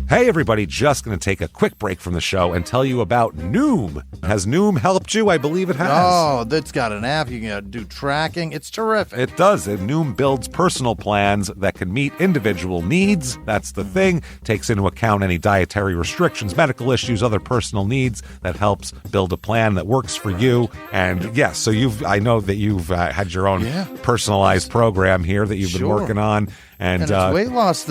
Hey everybody, just going to take a quick break from the show and tell you about Noom. Has Noom helped you? I believe it has. Oh, that's got an app. You can do tracking. It's terrific. It does. Noom builds personal plans that can meet individual needs. That's the thing. Takes into account any dietary restrictions, medical issues, other personal needs. That helps build a plan that works for you. And yes, so I know that you've had your own personalized program here that you've been working on. And it's weight loss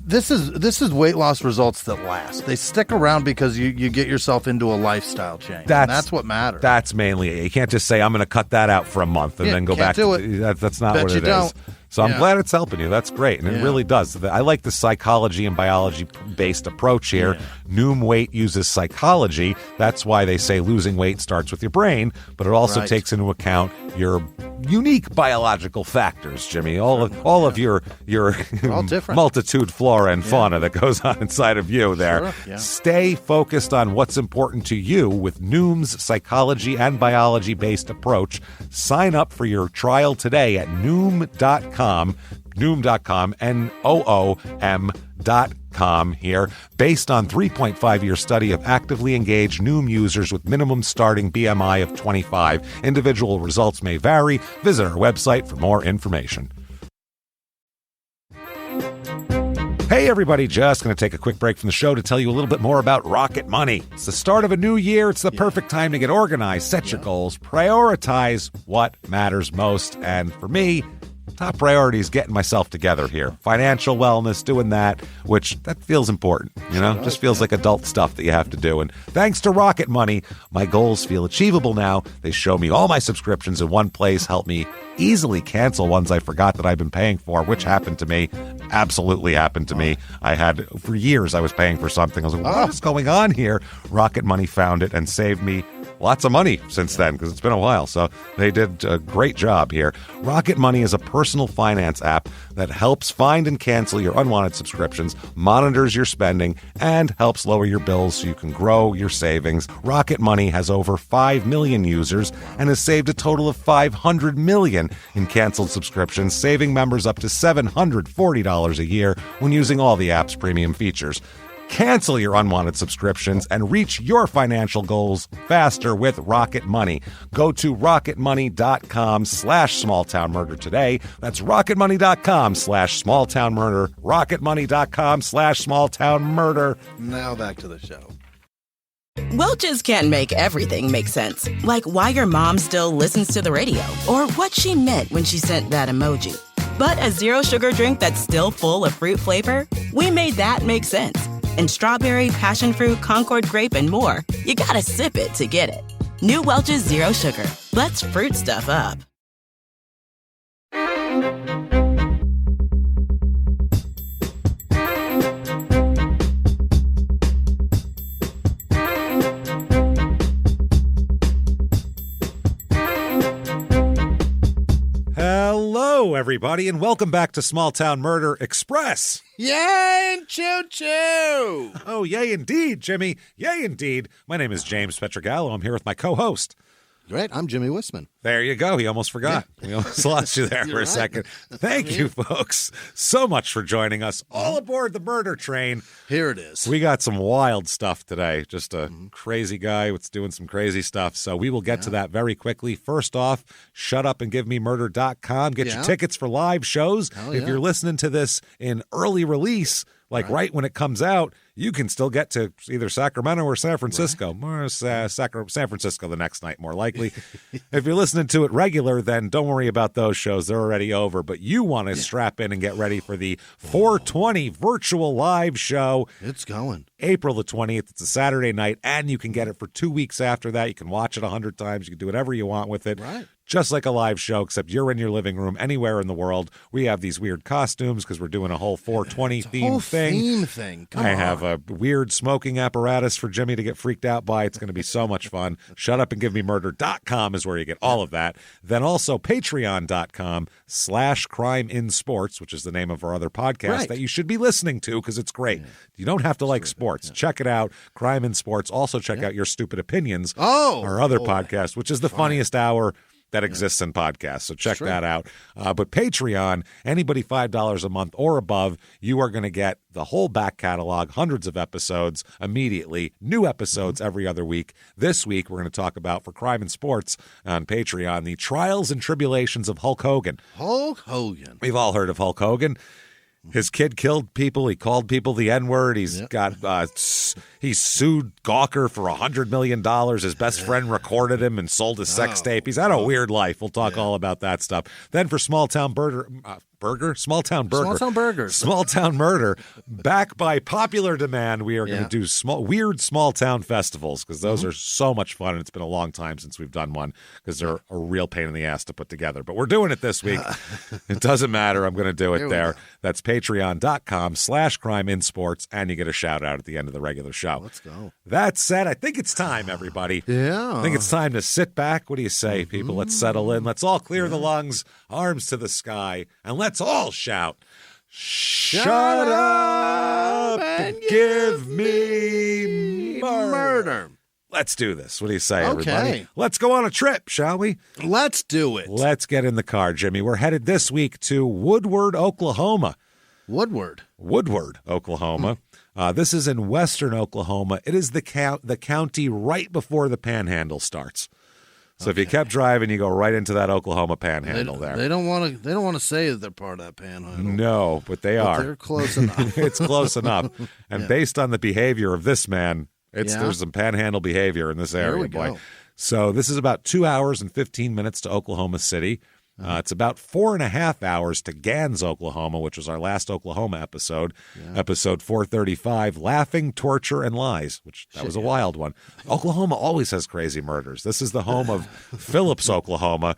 This is weight loss results that last. They stick around because you get yourself into a lifestyle change. That's what matters. That's mainly it. You can't just say, I'm going to cut that out for a month and then go back to it. That's not what it is. So I'm glad it's helping you. That's great. And it really does. I like the psychology and biology-based approach here. Yeah. Noom Weight uses psychology. That's why they say losing weight starts with your brain, but it also takes into account your unique biological factors, Jimmy. All of your multitude flora and fauna that goes on inside of you there. Sure. Yeah. Stay focused on what's important to you with Noom's psychology and biology-based approach. Sign up for your trial today at Noom.com, Noom.com here. Based on 3.5-year study of actively engaged Noom users with minimum starting BMI of 25. Individual results may vary. Visit our website for more information. Hey everybody, just going to take a quick break from the show to tell you a little bit more about Rocket Money. It's the start of a new year. It's the perfect time to get organized, set your goals, prioritize what matters most. And for me, top priority is getting myself together here. Financial wellness, doing that, which that feels important, just feels like adult stuff that you have to do. And thanks to Rocket Money, my goals feel achievable now. They show me all my subscriptions in one place, help me easily cancel ones I forgot that I've been paying for, which happened to me, absolutely happened to me. For years, I was paying for something. I was like, what is going on here? Rocket Money found it and saved me lots of money since then, because it's been a while. So they did a great job here. Rocket Money is a personal finance app that helps find and cancel your unwanted subscriptions, monitors your spending, and helps lower your bills so you can grow your savings. Rocket Money has over 5 million users and has saved a total of $500 million in canceled subscriptions, saving members up to $740 a year when using all the app's premium features. Cancel your unwanted subscriptions and reach your financial goals faster with Rocket Money. Go to rocketmoney.com/smalltownmurder today. That's rocketmoney.com/smalltownmurder. rocketmoney.com/smalltownmurder. Now back to the show. Welch's can't make everything make sense. Like why your mom still listens to the radio or what she meant when she sent that emoji. But a zero sugar drink that's still full of fruit flavor, we made that make sense. And strawberry, passion fruit, Concord grape, and more. You gotta sip it to get it. New Welch's Zero Sugar. Let's fruit stuff up. Hello, everybody, and welcome back to Small Town Murder Express. Yay and choo-choo! Oh, yay indeed, Jimmy. Yay indeed. My name is James Pietragallo. I'm here with my co-host. Great, I'm Jimmie Whisman. There you go. He almost forgot. We almost lost you there for a second. Thank you, folks, so much for joining us all aboard the murder train. Here it is. We got some wild stuff today. Just a crazy guy that's doing some crazy stuff. So we will get to that very quickly. First off, shutupandgivememurder.com. Get your tickets for live shows. If you're listening to this in early release, right when it comes out, you can still get to either Sacramento or San Francisco. More San Francisco the next night, more likely. If you're listening to it regular, then don't worry about those shows. They're already over. But you want to strap in and get ready for the 420 virtual live show. It's going. April the 20th. It's a Saturday night, and you can get it for 2 weeks after that. You can watch it 100 times. You can do whatever you want with it. Right. Just like a live show, except you're in your living room anywhere in the world. We have these weird costumes because we're doing a whole 420 theme thing. I have a weird smoking apparatus for Jimmy to get freaked out by. It's going to be so much fun. Shutupandgivememurder.com is where you get all of that. Then also patreon.com/crimeinsports, which is the name of our other podcast that you should be listening to because it's great. You don't have to like sports. Check it out. Crime in Sports. Also check out Your Stupid Opinions, our other podcast, which is the funniest hour that exists in podcasts. So check that out. But Patreon, anybody $5 a month or above, you are going to get the whole back catalog, hundreds of episodes immediately, new episodes every other week. This week, we're going to talk about, for Crime and Sports on Patreon, the trials and tribulations of Hulk Hogan. Hulk Hogan. We've all heard of Hulk Hogan. His kid killed people. He called people the N-word. He's got he sued Gawker for $100 million. His best friend recorded him and sold his sex tape. He's had a weird life. We'll talk all about that stuff. Then for Small Town Murder, back by popular demand, we are going to do weird small town festivals, because those are so much fun, and it's been a long time since we've done one, because they're a real pain in the ass to put together. But we're doing it this week. It doesn't matter. I'm going to do it there. That's patreon.com/crimeinsports, and you get a shout out at the end of the regular show. Let's go. That said, I think it's time, everybody. Yeah. I think it's time to sit back. What do you say, people? Let's settle in. Let's all clear the lungs, arms to the sky, and let's all shout, "Shut up and give me murder." Let's do this. What do you say, everybody? Let's go on a trip, shall we? Let's do it. Let's get in the car, Jimmy. We're headed this week to Woodward, Oklahoma. Woodward, Oklahoma. This is in western Oklahoma. It is the county right before the Panhandle starts. So if you kept driving, you go right into that Oklahoma Panhandle there. They don't want to say that they're part of that Panhandle. No, but they are. They're close enough. It's close enough. And based on the behavior of this man, there's some Panhandle behavior in this area, boy. So this is about 2 hours and 15 minutes to Oklahoma City. It's about 4.5 hours to Gans, Oklahoma, which was our last Oklahoma episode, episode 435, Laughing, Torture, and Lies, which that was a wild one. Oklahoma always has crazy murders. This is the home of Phillips, Oklahoma,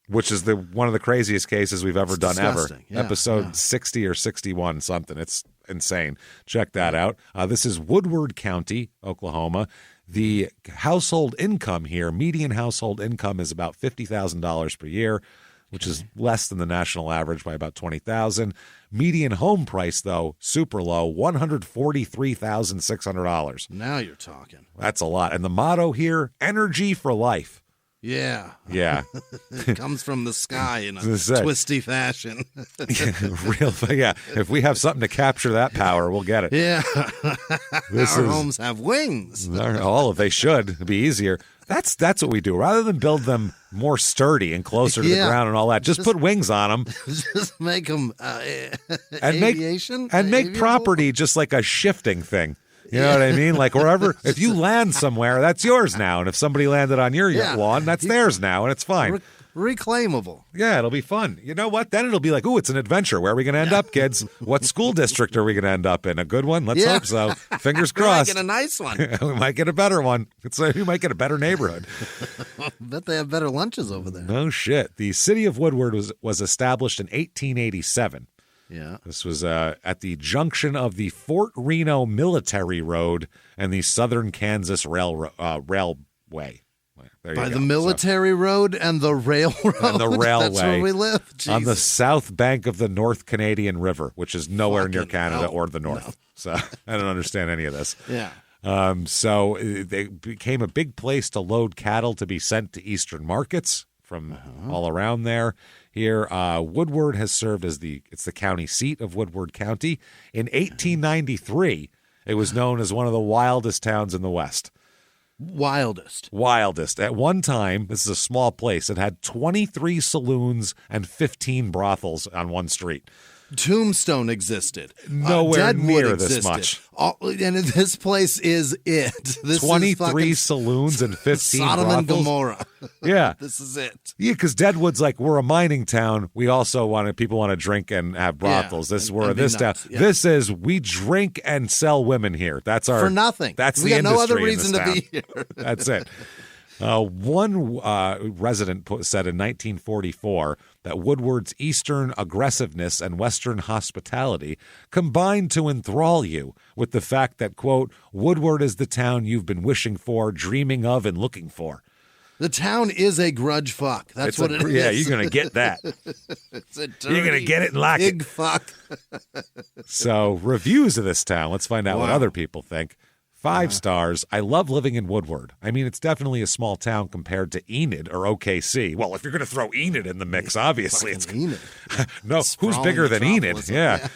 which is one of the craziest cases we've ever done ever. Episode 60 or 61 something. It's insane. Check that out. This is Woodward County, Oklahoma. The household income here, median household income, is about $50,000 per year, which is less than the national average by about $20,000. Median home price, though, super low, $143,600. Now you're talking. That's a lot. And the motto here, energy for life. Yeah. It comes from the sky in a twisty fashion. If we have something to capture that power, we'll get it. Yeah. Our homes have wings. They should. It'd be easier. That's what we do. Rather than build them more sturdy and closer to the ground and all that, just put wings on them. Just make them aviation. Make property just like a shifting thing. You know what I mean? Like wherever, if you land somewhere, that's yours now. And if somebody landed on your lawn, that's theirs now, and it's fine. Reclaimable. Yeah, it'll be fun. You know what? Then it'll be like, ooh, it's an adventure. Where are we going to end up, kids? What school district are we going to end up in? A good one? Let's hope so. Fingers crossed. We might get a nice one. We might get a better one. We might get a better neighborhood. I bet they have better lunches over there. No shit. The city of Woodward was established in 1887. Yeah. This was at the junction of the Fort Reno Military Road and the Southern Kansas Railway. By the military road and the railroad. And the railway. That's where we live. Jesus. On the south bank of the North Canadian River, which is nowhere near Canada or the North. No. So I don't understand any of this. Yeah. So they became a big place to load cattle to be sent to eastern markets from all around there. Here, Woodward has served as the county seat of Woodward County. In 1893, it was known as one of the wildest towns in the West. Wildest. At one time, this is a small place, it had 23 saloons and 15 brothels on one street. Tombstone existed. Nowhere near existed. This much. And this place is it. This 23 saloons and 15 Sodom brothels. And Gomorrah. Yeah. This is it. Yeah, because Deadwood's like, we're a mining town. We also people want to drink and have brothels. This is where this town. Yeah. This is, we drink and sell women here. That's our... For nothing. That's we the got industry no other reason to be here. That's it. One resident said in 1944 that Woodward's eastern aggressiveness and western hospitality combined to enthrall you with the fact that, quote, Woodward is the town you've been wishing for, dreaming of, and looking for. The town is a grudge fuck. That's what it is. Yeah, you're going to get that. It's a dirty, you're going to get it and like big it. Fuck. So, reviews of this town. Let's find out what other people think. 5 stars. I love living in Woodward. I mean, it's definitely a small town compared to Enid or OKC. Well, if you're going to throw Enid in the mix, obviously it's Enid. No, who's bigger than Enid? Yeah.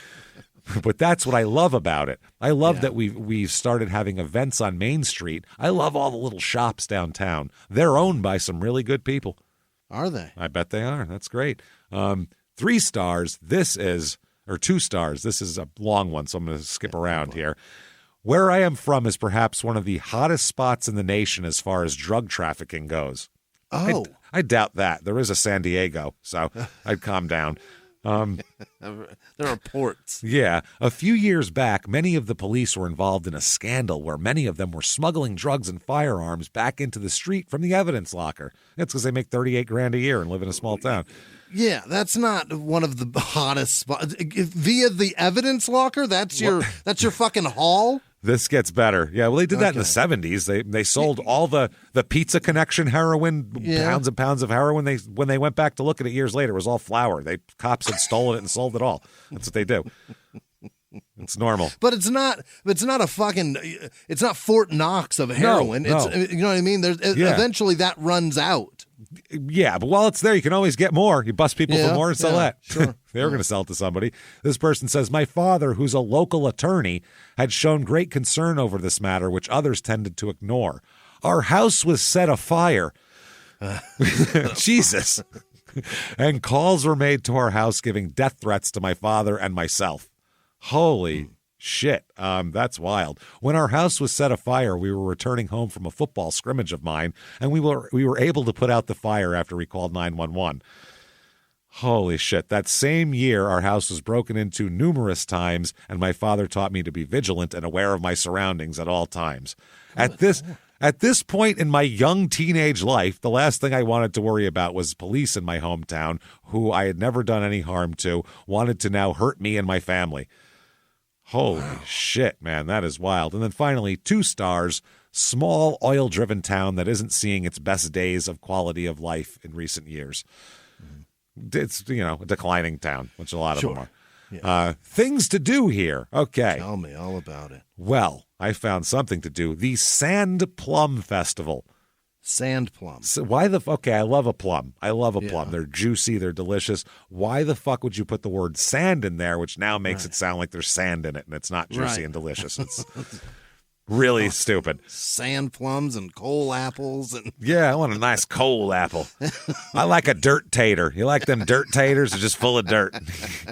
But that's what I love about it. I love that we've started having events on Main Street. I love all the little shops downtown. They're owned by some really good people. Are they? I bet they are. That's great. 3 stars. Or 2 stars. This is a long one, so I'm going to skip around here. Where I am from is perhaps one of the hottest spots in the nation as far as drug trafficking goes. Oh. I doubt that. There is a San Diego, so I'd calm down. There are ports. Yeah. A few years back, many of the police were involved in a scandal where many of them were smuggling drugs and firearms back into the street from the evidence locker. That's because they make $38,000 a year and live in a small town. Yeah, that's not one of the hottest spots. Via the evidence locker, that's your fucking haul? This gets better. Yeah, well, they did that in the 70s. They sold all the Pizza Connection heroin, pounds and pounds of heroin. When they went back to look at it years later, it was all flour. Cops had stolen it and sold it all. That's what they do. It's normal. But it's not Fort Knox of heroin. No. It's, you know what I mean? Eventually that runs out. Yeah, but while it's there, you can always get more. You bust people for more and sell that. Sure. They were going to sell it to somebody. This person says, my father, who's a local attorney, had shown great concern over this matter, which others tended to ignore. Our house was set afire. Jesus. And calls were made to our house giving death threats to my father and myself. Holy shit. That's wild. When our house was set afire, we were returning home from a football scrimmage of mine, and we were able to put out the fire after we called 911. Holy shit. That same year, our house was broken into numerous times, and my father taught me to be vigilant and aware of my surroundings at all times. At this point in my young teenage life, the last thing I wanted to worry about was police in my hometown, who I had never done any harm to, wanted to now hurt me and my family. Holy shit, man, that is wild. And then finally, 2 stars, small oil-driven town that isn't seeing its best days of quality of life in recent years. It's, a declining town, which a lot of them are. Yeah. Things to do here. Okay. Tell me all about it. Well, I found something to do. The Sand Plum Festival. Sand plum. So okay, I love a plum. Plum. They're juicy. They're delicious. Why the fuck would you put the word sand in there, which now makes it sound like there's sand in it, and it's not juicy and delicious. It's really stupid. Sand plums and coal apples. Yeah, I want a nice coal apple. I like a dirt tater. You like them dirt taters? They're just full of dirt.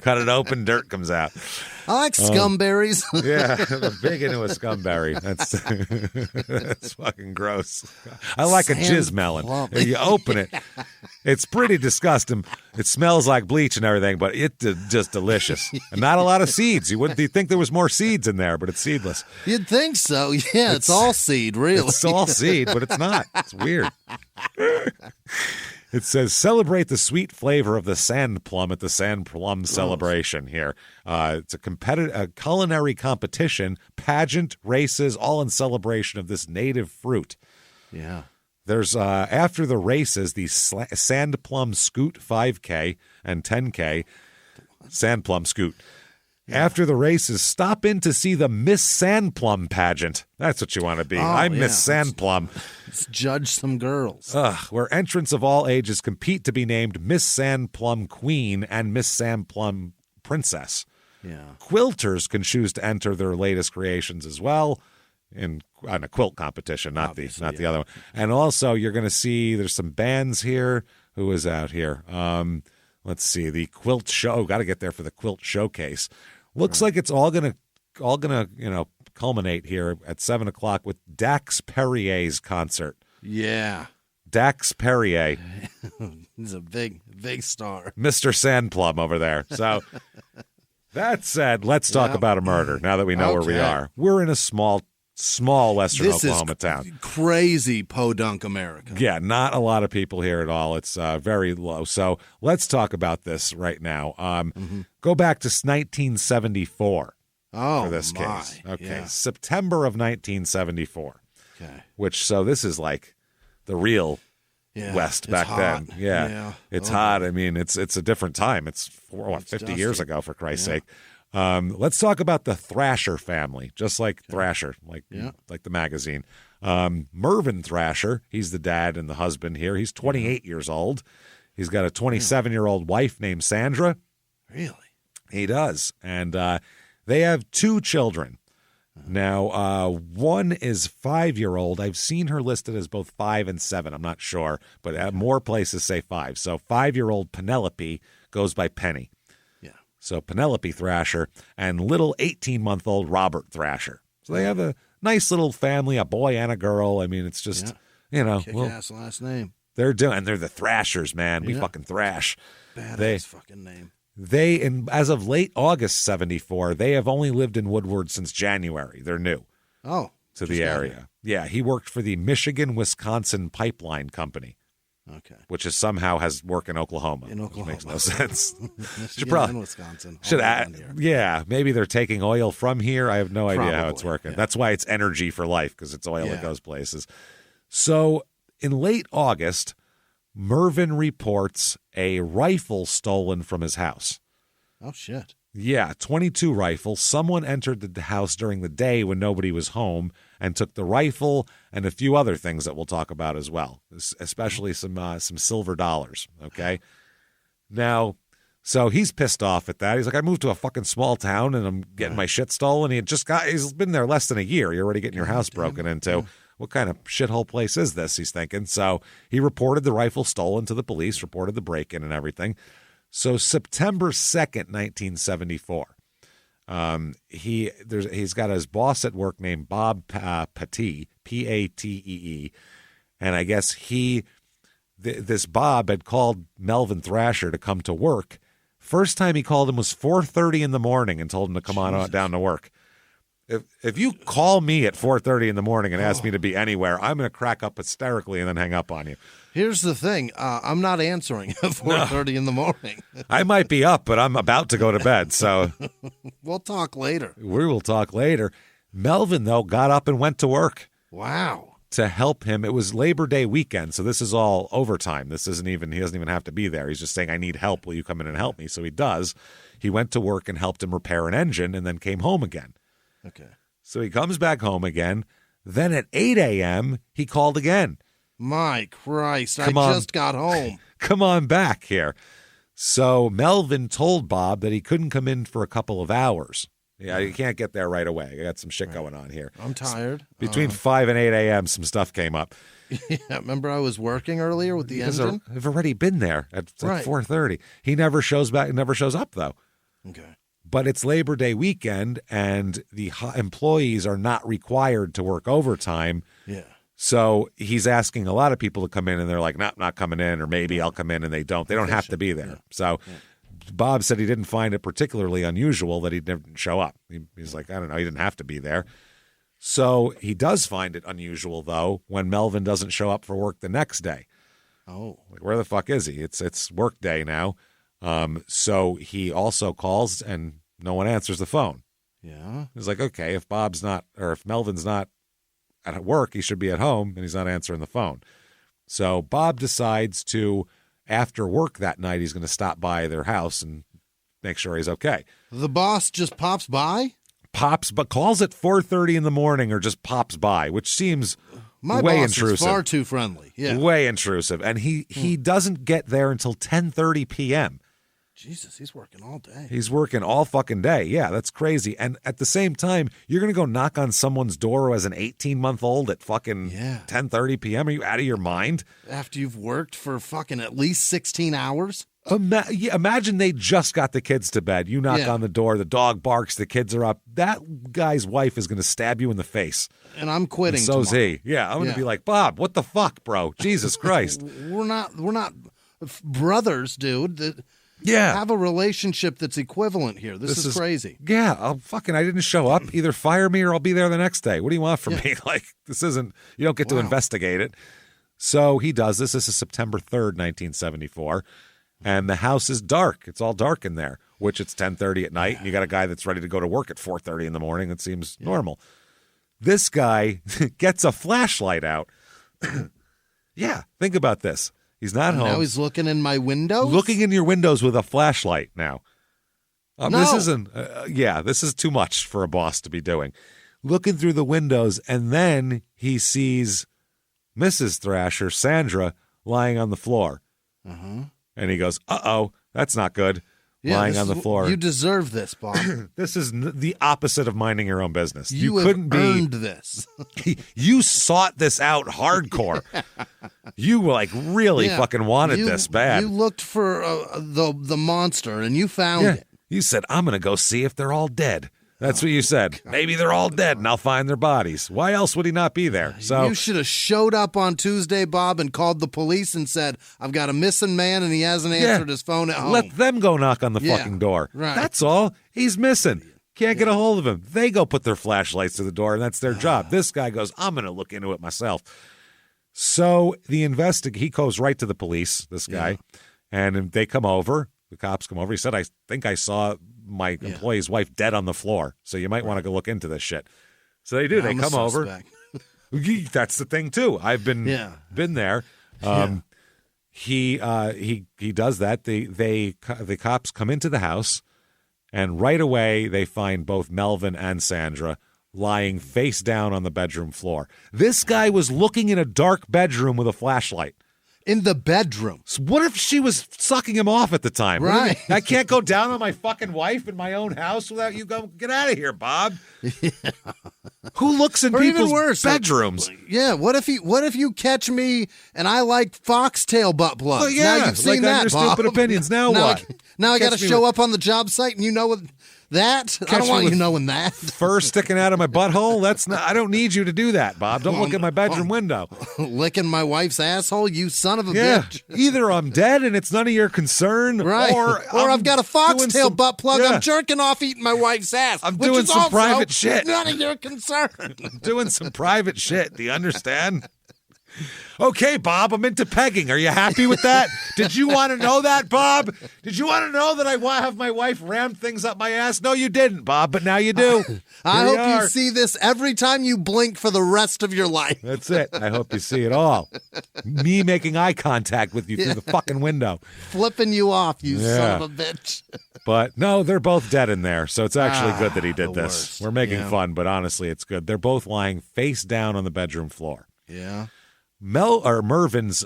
Cut it open, dirt comes out. I like scumberries. Yeah, I'm big into a scumberry. That's fucking gross. I like a jizz melon. You open it. It's pretty disgusting. It smells like bleach and everything, but it's just delicious. And not a lot of seeds. You'd think there was more seeds in there, but it's seedless. You'd think so. Yeah, it's all seed, really. It's all seed, but it's not. It's weird. It says, celebrate the sweet flavor of the sand plum at the Sand Plum Celebration here. It's a culinary competition, pageant, races, all in celebration of this native fruit. Yeah. There's, after the races, the Sand Plum Scoot 5K and 10K. Sand Plum Scoot. Yeah. After the races, stop in to see the Miss Sand Plum pageant. That's what you want to be. I'm Miss Sand Plum. Let's judge some girls. Where entrants of all ages compete to be named Miss Sand Plum Queen and Miss Sand Plum Princess. Yeah. Quilters can choose to enter their latest creations as well on a quilt competition, not the other one. And also, you're going to see there's some bands here. Who is out here? Let's see, the quilt show. Got to get there for the quilt showcase. Looks like it's all gonna culminate here at 7:00 with Dax Perrier's concert. Yeah, Dax Perrier. He's a big star, Mr. Sandplum over there. So that said, let's talk about a murder. Now that we know where we are, we're in a small western Oklahoma town. Crazy podunk America. Yeah, not a lot of people here at all. It's very low. So let's talk about this right now. Go back to 1974 for this case. Okay, September of 1974. Okay, so this is like the real West back then. Yeah. It's hot. I mean, it's a different time. It's 50 years ago, for Christ's sake. Let's talk about the Thrasher family, just like Thrasher, like the magazine. Mervyn Thrasher, he's the dad and the husband here. He's 28 years old. He's got a 27-year-old wife named Sandra. Really? He does. And they have 2 children. Now, one is 5-year-old. I've seen her listed as both 5 and 7. I'm not sure, but more places say 5. So 5-year-old Penelope goes by Penny. Yeah. So Penelope Thrasher and little 18-month-old Robert Thrasher. So they have a nice little family, a boy and a girl. I mean, it's just, kick-ass last name. They're the Thrashers, man. We fucking thrash. Badass fucking name. As of late August 74, they have only lived in Woodward since January. They're new to the area. Yeah, he worked for the Michigan-Wisconsin Pipeline Company. Okay. Which has work in Oklahoma. Which makes no sense. Michigan and Wisconsin. Maybe they're taking oil from here. I have no idea how it's working. Yeah. That's why it's energy for life, because it's oil that goes places. So in late August, Mervyn reports a rifle stolen from his house. Oh, shit. Yeah, .22 rifle. Someone entered the house during the day when nobody was home and took the rifle and a few other things that we'll talk about as well, especially some silver dollars, okay? Now, so he's pissed off at that. He's like, I moved to a fucking small town and I'm getting my shit stolen. He's been there less than a year. You're already getting your house broken into. Yeah. What kind of shithole place is this, he's thinking. So he reported the rifle stolen to the police, reported the break-in and everything. So September 2nd, 1974, he's got his boss at work named Bob Patee, P-A-T-E-E, and I guess this Bob had called Melvyn Thrasher to come to work. First time he called him was 4:30 in the morning and told him to come on down to work. If you call me at 4:30 in the morning and ask me to be anywhere, I'm going to crack up hysterically and then hang up on you. Here's the thing. I'm not answering at 4:30 in the morning. I might be up, but I'm about to go to bed, so. We'll talk later. We will talk later. Melvyn, though, got up and went to work. Wow. To help him. It was Labor Day weekend, so this is all overtime. He doesn't even have to be there. He's just saying, I need help. Will you come in and help me? So he does. He went to work and helped him repair an engine and then came home again. Okay. So he comes back home again. Then at 8 a.m., he called again. My Christ, I just got home. Come on back here. So Melvyn told Bob that he couldn't come in for a couple of hours. Yeah, you can't get there right away. I got some shit going on here. I'm tired. Between 5 and 8 a.m., some stuff came up. Yeah, remember I was working earlier with the engine? I've already been there at 4:30. He never shows up, though. Okay. But it's Labor Day weekend, and the employees are not required to work overtime. Yeah. So he's asking a lot of people to come in, and they're like, not coming in, or maybe I'll come in, and they don't. They don't have to be there. Yeah. So Bob said he didn't find it particularly unusual that he didn't show up. He's like, I don't know, he didn't have to be there. So he does find it unusual, though, when Melvyn doesn't show up for work the next day. Oh. Like, where the fuck is he? It's work day now. So he also calls and no one answers the phone. Yeah. He's like, okay, if Melvin's not at work, he should be at home, and he's not answering the phone. So Bob decides to, after work that night, he's going to stop by their house and make sure he's okay. The boss just pops by? But calls at 4:30 in the morning or just pops by, which seems My way boss intrusive. Is far too friendly. Yeah. Way intrusive. And he doesn't get there until 10:30 p.m. Jesus, he's working all day. He's working all fucking day. Yeah, that's crazy. And at the same time, you're going to go knock on someone's door as an 18-month-old at fucking 10:30 p.m.? Are you out of your mind? After you've worked for fucking at least 16 hours? Imagine they just got the kids to bed. You knock on the door, the dog barks, the kids are up. That guy's wife is going to stab you in the face. And I'm quitting. And so's he. Yeah, I'm going to be like, Bob, what the fuck, bro? Jesus Christ. We're not brothers, dude. Have a relationship that's equivalent here. This is crazy. Yeah, I didn't show up. Either fire me or I'll be there the next day. What do you want from me? Like, this isn't, you don't get to investigate it. So he does this. This is September 3rd, 1974. And the house is dark. It's all dark in there, which it's 10:30 at night. And you got a guy that's ready to go to work at 4:30 in the morning. It seems normal. This guy gets a flashlight out. Yeah, think about this. He's not home. Now he's looking in my windows? Looking in your windows with a flashlight now. No. This isn't, this is too much for a boss to be doing. Looking through the windows, and then he sees Mrs. Thrasher, Sandra, lying on the floor. Uh-huh. And he goes, uh-oh, that's not good. Lying on the floor. You deserve this, Bob. This is the opposite of minding your own business. You couldn't earned this. You sought this out hardcore. You really fucking wanted this bad. You looked for the monster and you found it. You said, I'm going to go see if they're all dead. That's what you said. God. Maybe they're all dead and I'll find their bodies. Why else would he not be there? So you should have showed up on Tuesday, Bob, and called the police and said, I've got a missing man and he hasn't answered his phone at home. Let them go knock on the fucking door. Right. That's all. He's missing. Can't get a hold of him. They go put their flashlights to the door and that's their job. This guy goes, I'm going to look into it myself. So he goes right to the police, this guy, and they come over. The cops come over. He said, I think I saw my employee's wife dead on the floor, so you might want to go look into this shit. So they do. They come over. That's the thing, too. I've been there. He does that. The cops come into the house, and right away they find both Melvin and Sandra lying face down on the bedroom floor. This guy was looking in a dark bedroom with a flashlight. In the bedroom. So what if she was sucking him off at the time? Right. I can't go down on my fucking wife in my own house without you going, get out of here, Bob. Yeah. Who looks in people's bedrooms? What if you catch me and I like foxtail butt plugs? Well, now you've seen that, Bob. Stupid opinions. Now what? Now I got to show up on the job site and you know what? That? I don't want you knowing that. Fur sticking out of my butthole? I don't need you to do that, Bob. Don't look at my bedroom window. Licking my wife's asshole, you son of a bitch. Either I'm dead and it's none of your concern, right? Or I've got a foxtail butt plug. Yeah. I'm jerking off eating my wife's ass. I'm doing some private shit. None of your concern. I'm doing some private shit. Do you understand? Okay, Bob, I'm into pegging. Are you happy with that? Did you want to know that, Bob? Did you want to know that I want to have my wife ram things up my ass? No, you didn't, Bob, but now you do. I hope you see this every time you blink for the rest of your life. That's it. I hope you see it all. Me making eye contact with you through the fucking window. Flipping you off, you son of a bitch. But no, they're both dead in there, so it's actually good that he did this. Worst. We're making fun, but honestly, it's good. They're both lying face down on the bedroom floor. Yeah. Mervin's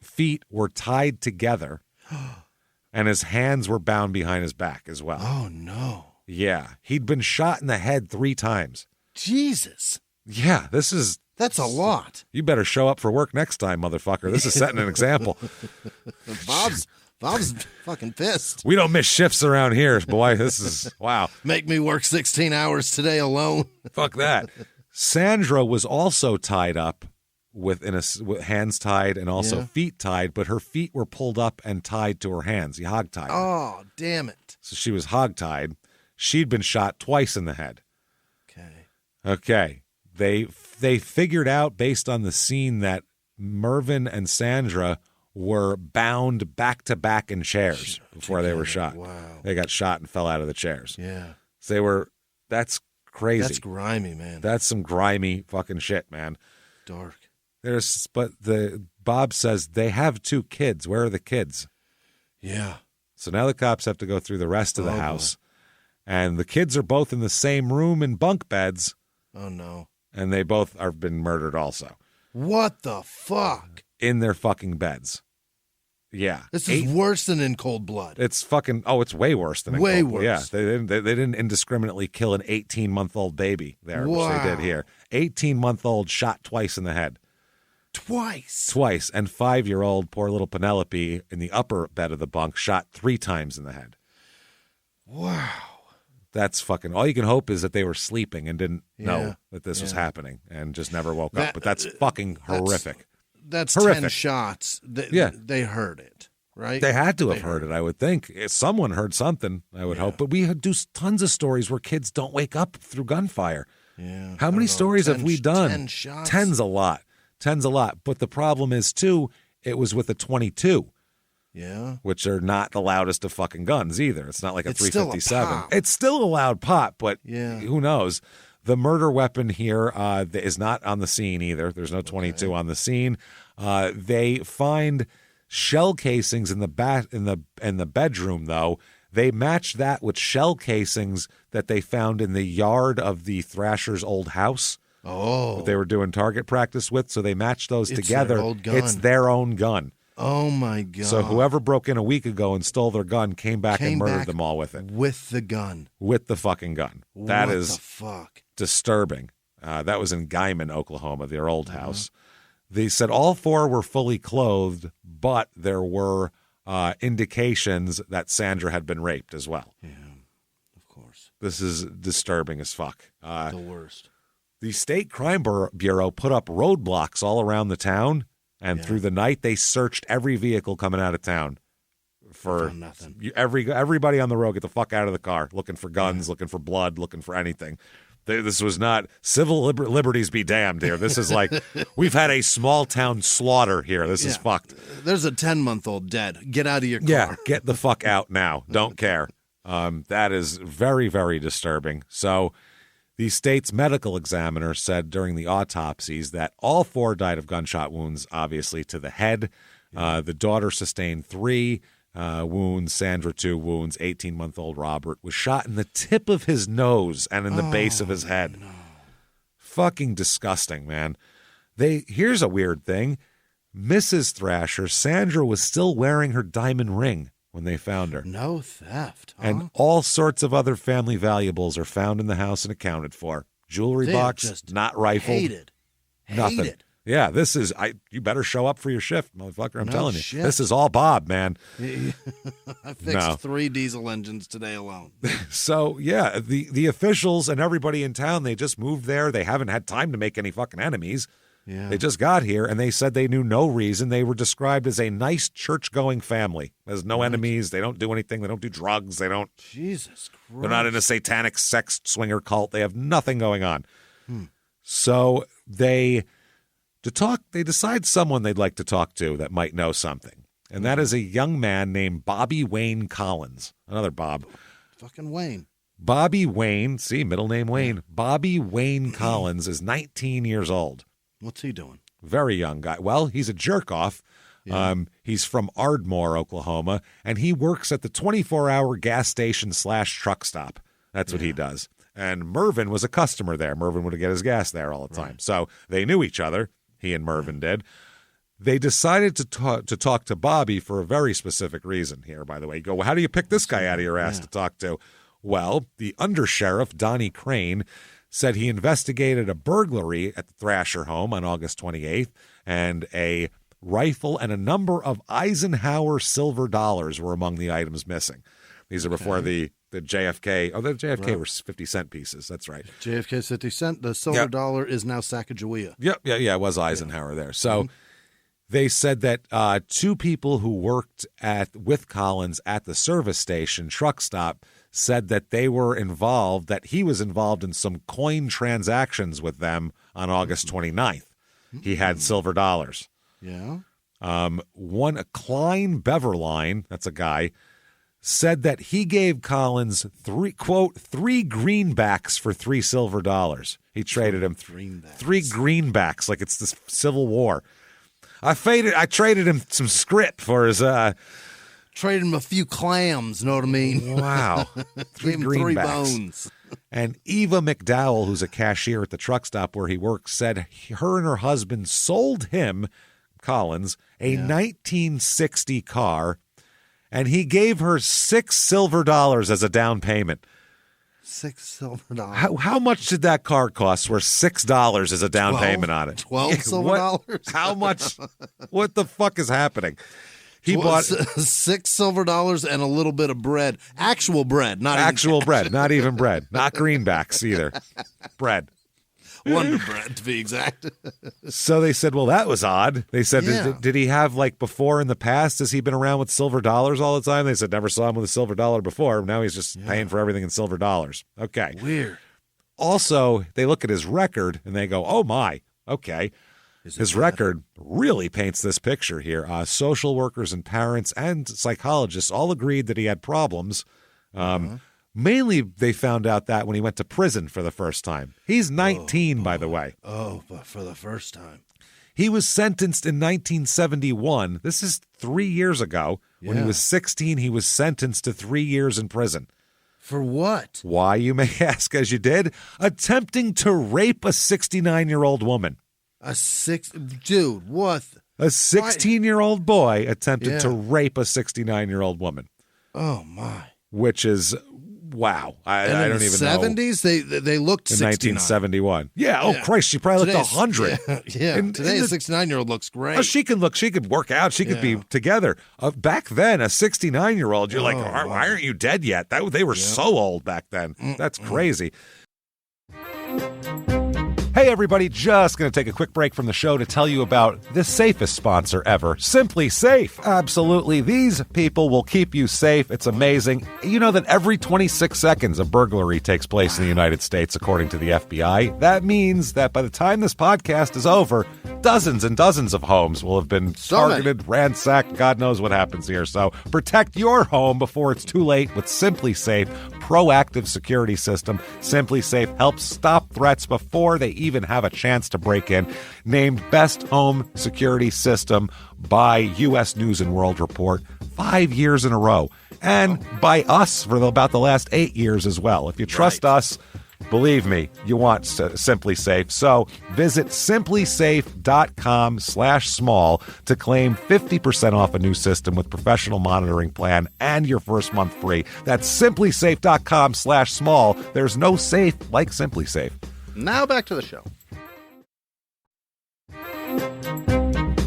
feet were tied together, and his hands were bound behind his back as well. Oh, no. Yeah. He'd been shot in the head 3 times. Jesus. Yeah, That's a lot. You better show up for work next time, motherfucker. This is setting an example. Bob's fucking pissed. We don't miss shifts around here, boy. This is, wow. Make me work 16 hours today alone. Fuck that. Sandra was also tied up with hands tied and also feet tied, but her feet were pulled up and tied to her hands. He hogtied her. Oh, damn it. So she was hogtied. She'd been shot twice in the head. Okay. They figured out based on the scene that Mervin and Sandra were bound back to back in chairs before they were shot. Wow. They got shot and fell out of the chairs. Yeah. So that's crazy. That's grimy, man. That's some grimy fucking shit, man. Dark. But Bob says they have 2 kids. Where are the kids? Yeah. So now the cops have to go through the rest of the house. And the kids are both in the same room in bunk beds. Oh, no. And they both have been murdered also. What the fuck? In their fucking beds. Yeah. This is worse than In Cold Blood. It's fucking, it's way worse than In Way Cold Blood. worse. Yeah, they didn't indiscriminately kill an 18-month-old baby there, which they did here. 18-month-old shot twice in the head. Twice. And 5-year-old, poor little Penelope, in the upper bed of the bunk, shot 3 times in the head. Wow. That's fucking, all you can hope is that they were sleeping and didn't know that this was happening and just never woke up. But that's fucking horrific. That's horrific. 10 shots. They heard it, right? They had to have heard it, I would think. If someone heard something, I would hope. But we do tons of stories where kids don't wake up through gunfire. Yeah. How many stories have we done? 10 shots. 10's a lot. 10's a lot. But the problem is, too, it was with a .22. Yeah. Which are not the loudest of fucking guns either. It's not like a It's 357. It's still a loud pop, but who knows? The murder weapon here is not on the scene either. There's no .22 on the scene. They find shell casings in the bedroom though They matched that with shell casings that they found in the yard of the Thrasher's old house. Oh. That they were doing target practice with, so they matched those together. Their old gun. It's their own gun. Oh, my God. So whoever broke in a week ago and stole their gun came back and murdered them all with it. With the gun. With the fucking gun. That is what the fuck? Disturbing. That was in Guyman, Oklahoma, their old house. They said all 4 were fully clothed, but there were indications that Sandra had been raped as well. Yeah, of course. This is disturbing as fuck. The worst. The State Crime Bureau put up roadblocks all around the town, and through the night they searched every vehicle coming out of town for nothing. Everybody on the road, get the fuck out of the car, looking for guns, looking for blood, looking for anything. This was not civil liberties be damned here. This is like, we've had a small town slaughter here. This is fucked. There's a 10-month-old dead. Get out of your car. Yeah, get the fuck out now. Don't care. That is very, very disturbing. So the state's medical examiner said during the autopsies that all 4 died of gunshot wounds, obviously, to the head. The daughter sustained 3 wounds, Sandra 2 wounds, 18-month-old Robert was shot in the tip of his nose and in the base of his head. No. Fucking disgusting, man. Here's a weird thing. Mrs. Thrasher, Sandra was still wearing her diamond ring when they found her. No theft. Huh? And all sorts of other family valuables are found in the house and accounted for. Jewelry box, not rifled. Nothing. Yeah, this is, you better show up for your shift, motherfucker. I'm telling you. This is all Bob, man. I fixed 3 diesel engines today alone. So, yeah, the officials and everybody in town, they just moved there. They haven't had time to make any fucking enemies. Yeah. They just got here, and they said they knew no reason. They were described as a nice church-going family. There's no enemies. They don't do anything. They don't do drugs. They don't. Jesus Christ. They're not in a satanic sex swinger cult. They have nothing going on. So they decide someone they'd like to talk to that might know something. And that is a young man named Bobby Wayne Collins. Another Bob. Fucking Wayne. Bobby Wayne, middle name Wayne. Bobby Wayne Collins is 19 years old. What's he doing? Very young guy. Well, he's a jerk-off. Yeah. He's from Ardmore, Oklahoma, and he works at the 24-hour gas station / truck stop. That's what he does. And Mervyn was a customer there. Mervyn would get his gas there all the time. Right. So they knew each other. He and Mervyn did. They decided to talk to Bobby for a very specific reason here, by the way. You go, well, how do you pick this guy out of your ass to talk to? Well, the undersheriff, Donnie Crane, said he investigated a burglary at the Thrasher home on August 28th, and a rifle and a number of Eisenhower silver dollars were among the items missing. These are before the JFK. Oh, the JFK were 50-cent pieces. That's right. JFK 50 cent. The silver dollar is now Sacagawea. Yep. Yeah. It was Eisenhower there. So they said that 2 people who worked with Collins at the service station truck stop said that they were involved, that he was involved in some coin transactions with them on August 29th. He had silver dollars. Yeah. One Klein Beverline, that's a guy, said that he gave Collins 3 greenbacks for 3 silver dollars. He traded him 3 greenbacks, like it's the Civil War. I traded him some script for his traded him a few clams, know what I mean? Wow. 3 greenbacks. 3 bones. And Eva McDowell, who's a cashier at the truck stop where he works, said her and her husband sold him, Collins, a 1960 car, and he gave her $6 silver as a down payment. $6 silver. How much did that car cost? Where $6 is a down payment on it? $12 silver. How much? What the fuck is happening? He bought $6 silver and a little bit of bread. Actual bread, not even bread. Not greenbacks either. Bread. Wonder Bread, to be exact. So they said, well, that was odd. They said, did he have, like, before in the past, has he been around with silver dollars all the time? They said, never saw him with a silver dollar before. Now he's just paying for everything in silver dollars. Okay. Weird. Also, they look at his record and they go, oh, my. Okay. His record really paints this picture here. Social workers and parents and psychologists all agreed that he had problems. Mainly, they found out that when he went to prison for the first time. He's 19, by the way. Oh, but for the first time. He was sentenced in 1971. This is 3 years ago When he was 16, he was sentenced to 3 years in prison. For what? Why, you may ask, as you did? Attempting to rape a 69-year-old woman. Dude, what? A 16-year-old boy attempted to rape a 69-year-old woman. Oh, my. Which is, wow. I don't even know. In the 70s, they looked 69. 1971. Yeah, oh, Christ, she probably looked 100. Yeah, today a 69-year-old looks great. Oh, she could work out. She could be together. Back then, a 69-year-old, you're like, why aren't you dead yet? They were so old back then. That's crazy. Hey, everybody, just going to take a quick break from the show to tell you about the safest sponsor ever, Simply Safe. Absolutely. These people will keep you safe. It's amazing. You know that every 26 seconds a burglary takes place in the United States, according to the FBI. That means that by the time this podcast is over, dozens and dozens of homes will have been targeted, ransacked. God knows what happens here. So protect your home before it's too late with Simply Safe proactive security system. Simply Safe helps stop threats before they even have a chance to break in. Named Best Home Security System by U.S. News and World Report 5 years in a row. And by us for about the last 8 years as well. If you trust us, believe me, you want Simply Safe. So visit simplysafe.com/small to claim 50% off a new system with professional monitoring plan and your first month free. That's simplysafe.com/small. There's no safe like Simply Safe. Now back to the show.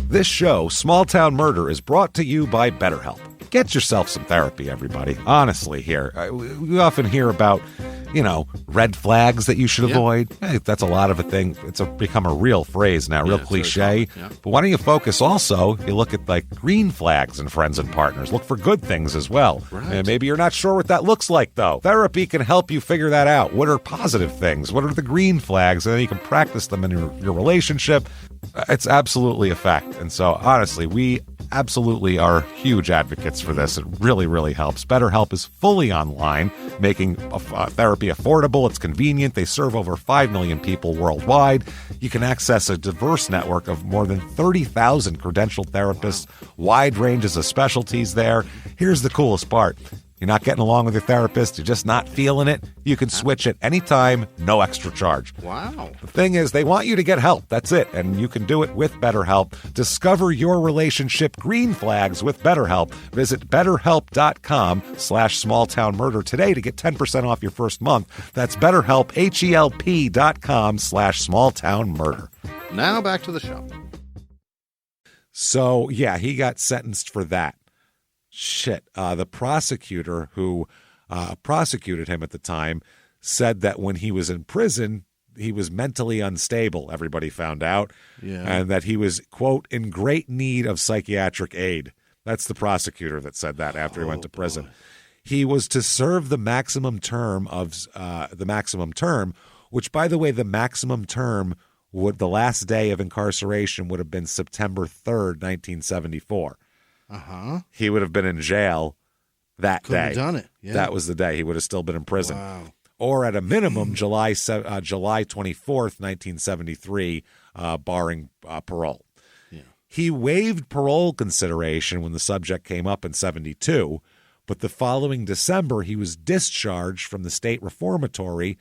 This show, Small Town Murder, is brought to you by BetterHelp. Get yourself some therapy, everybody. Honestly, here. We often hear about, red flags that you should avoid. Hey, that's a lot of a thing. It's become a real phrase now, real cliche. Yeah. But why don't you focus also, you look at like green flags in friends and partners. Look for good things as well. Right. And maybe you're not sure what that looks like, though. Therapy can help you figure that out. What are positive things? What are the green flags? And then you can practice them in your relationship. It's absolutely a fact. And so, honestly, we absolutely are huge advocates for this. It really, really helps. BetterHelp is fully online, making therapy affordable. It's convenient. They serve over 5 million people worldwide. You can access a diverse network of more than 30,000 credentialed therapists, wide ranges of specialties there. Here's the coolest part. You're not getting along with your therapist, you're just not feeling it, you can switch at any time, no extra charge. Wow. The thing is, they want you to get help. That's it. And you can do it with BetterHelp. Discover your relationship green flags with BetterHelp. Visit BetterHelp.com/smalltownmurder today to get 10% off your first month. That's BetterHelp, HELP.com/smalltownmurder. Now back to the show. So, yeah, he got sentenced for that. The prosecutor who prosecuted him at the time said that when he was in prison, he was mentally unstable, everybody found out, and that he was, quote, in great need of psychiatric aid. That's the prosecutor that said that after he went to prison. He was to serve the maximum term, which, by the way, the maximum term the last day of incarceration would have been September 3rd, 1974. He would have been in jail that day. Couldn't have done it. Yeah. That was the day. He would have still been in prison. Wow. Or at a minimum, July 24th, 1973, barring parole. Yeah. He waived parole consideration when the subject came up in 72, but the following December, he was discharged from the state reformatory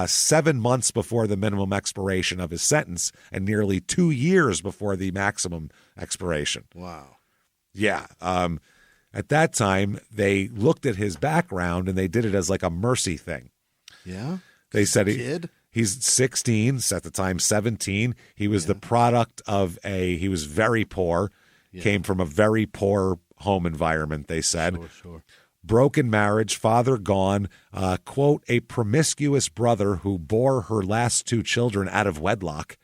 7 months before the minimum expiration of his sentence and nearly 2 years before the maximum expiration. Wow. Yeah. At that time, they looked at his background and they did it as like a mercy thing. Yeah. They said he's 16, at the time 17. He was the product of he was very poor, came from a very poor home environment, they said. Sure. Broken marriage, father gone, quote, a promiscuous brother who bore her last 2 children out of wedlock.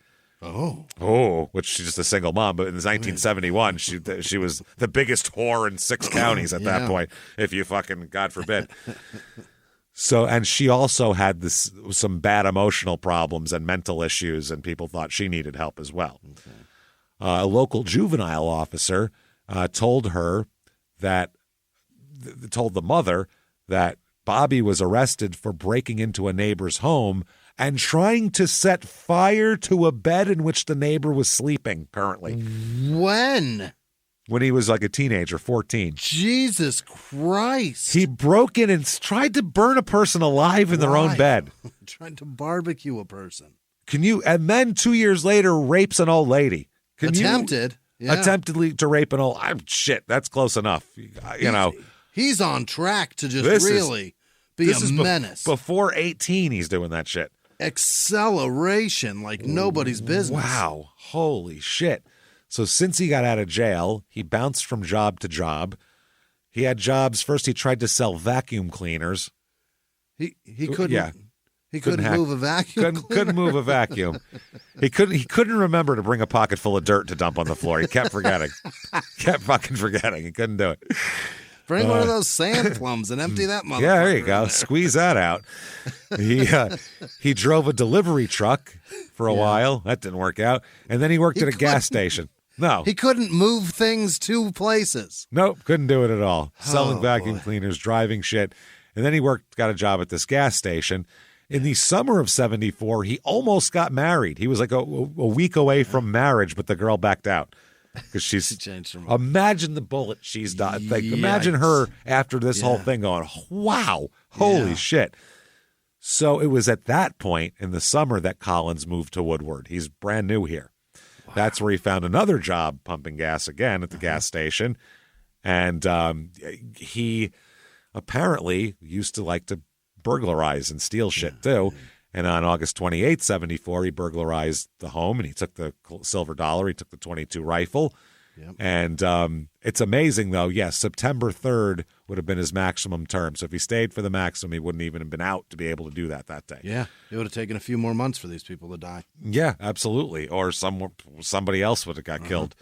Oh, which she's just a single mom. But in 1971, she was the biggest whore in 6 counties at that point, if you fucking, God forbid. So, and she also had some bad emotional problems and mental issues, and people thought she needed help as well. Okay. A local juvenile officer told the mother that Bobby was arrested for breaking into a neighbor's home and trying to set fire to a bed in which the neighbor was sleeping currently. When? when he was like a teenager, 14. Jesus Christ. He broke in and tried to burn a person alive in their own bed. Tried to barbecue a person. And then 2 years later, rapes an old lady. Attempted to rape an old, shit, that's close enough. He's on track to just be a menace. Before 18, he's doing that shit. Acceleration like nobody's business. Wow. Holy shit. So since he got out of jail, he bounced from job to job. He had jobs. First, he tried to sell vacuum cleaners. He couldn't. Yeah. He couldn't move a vacuum. Couldn't move a vacuum. He couldn't remember to bring a pocket full of dirt to dump on the floor. He kept forgetting. Kept fucking forgetting. He couldn't do it. Bring one of those sand plums and empty that motherfucker. Yeah, there you go. Squeeze that out. He drove a delivery truck for a while. That didn't work out. And then he worked at a gas station. No. He couldn't move things to places. Nope, couldn't do it at all. Selling vacuum cleaners, driving shit. And then he got a job at this gas station. In the summer of 74, he almost got married. He was like a week away from marriage, but the girl backed out. Because she's changed her mind. Imagine the bullet she's done. Like, imagine her after this whole thing going, wow, holy shit. So it was at that point in the summer that Collins moved to Woodward. He's brand new here. Wow. That's where he found another job pumping gas again at the gas station. And he apparently used to like to burglarize and steal shit too. And on August 28th, 74, he burglarized the home and he took the silver dollar. He took the .22 rifle. Yep. And it's amazing, though. Yes, September 3rd would have been his maximum term. So if he stayed for the maximum, he wouldn't even have been out to be able to do that day. Yeah, it would have taken a few more months for these people to die. Yeah, absolutely. Or somebody else would have got killed.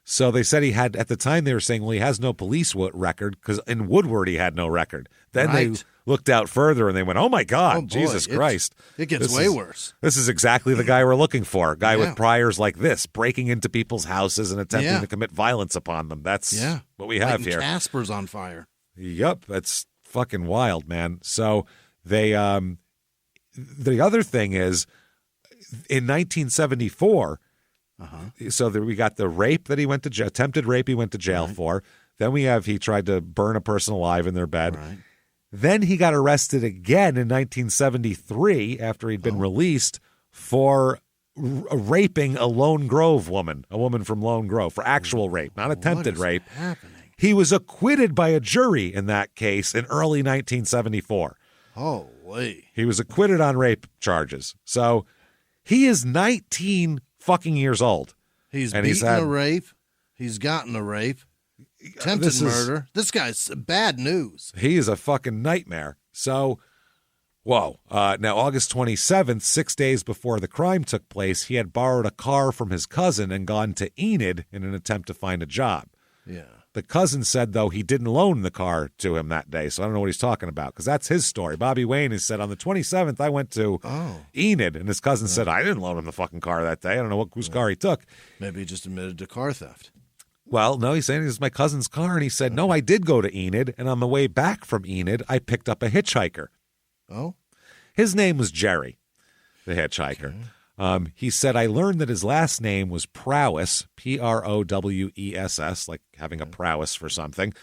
So they said he had, at the time they were saying, well, he has no police record because in Woodward he had no record. Then they looked out further and they went, oh, my God, Jesus Christ. It gets way worse. This is exactly the guy we're looking for, a guy with priors like this, breaking into people's houses and attempting to commit violence upon them. That's what we have here. Casper's on fire. Yep, that's fucking wild, man. So they, the other thing is, in 1974, so we got the rape that he went to jail, attempted rape he went to jail for. Then he tried to burn a person alive in their bed. Right. Then he got arrested again in 1973 after he'd been released for raping a Lone Grove woman, a woman from Lone Grove, for actual rape, not attempted rape. Happening? He was acquitted by a jury in that case in early 1974. Holy. He was acquitted on rape charges. So he is 19 fucking years old. He's beaten a rape. He's gotten a rape. Attempted murder. This guy's bad news. He is a fucking nightmare. So, whoa. Now, August 27th, 6 days before the crime took place, he had borrowed a car from his cousin and gone to Enid in an attempt to find a job. Yeah. The cousin said, though, he didn't loan the car to him that day, so I don't know what he's talking about, because that's his story. Bobby Wayne has said, on the 27th, I went to Enid, and his cousin said, I didn't loan him the fucking car that day. I don't know whose car he took. Maybe he just admitted to car theft. Well, no, he's saying this is my cousin's car, and he said, no, I did go to Enid, and on the way back from Enid, I picked up a hitchhiker. Oh? His name was Jerry, the hitchhiker. Okay. He said, I learned that his last name was Prowess, Prowess, like having a prowess for something,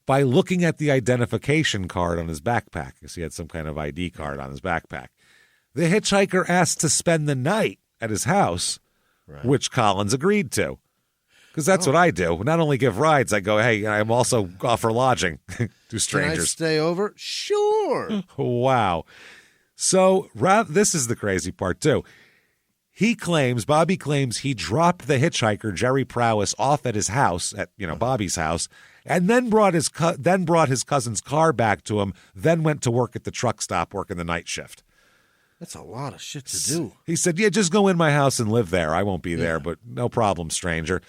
by looking at the identification card on his backpack, because he had some kind of ID card on his backpack. The hitchhiker asked to spend the night at his house, which Collins agreed to. Because that's what I do. Not only give rides, I go, hey, I'm also offer lodging to strangers. Can I stay over? Sure. Wow. So this is the crazy part, too. Bobby claims he dropped the hitchhiker, Jerry Prowess, off at his house, at Bobby's house, and then brought his cousin's car back to him, then went to work at the truck stop working the night shift. That's a lot of shit to do. He said, yeah, just go in my house and live there. I won't be there, but no problem, stranger.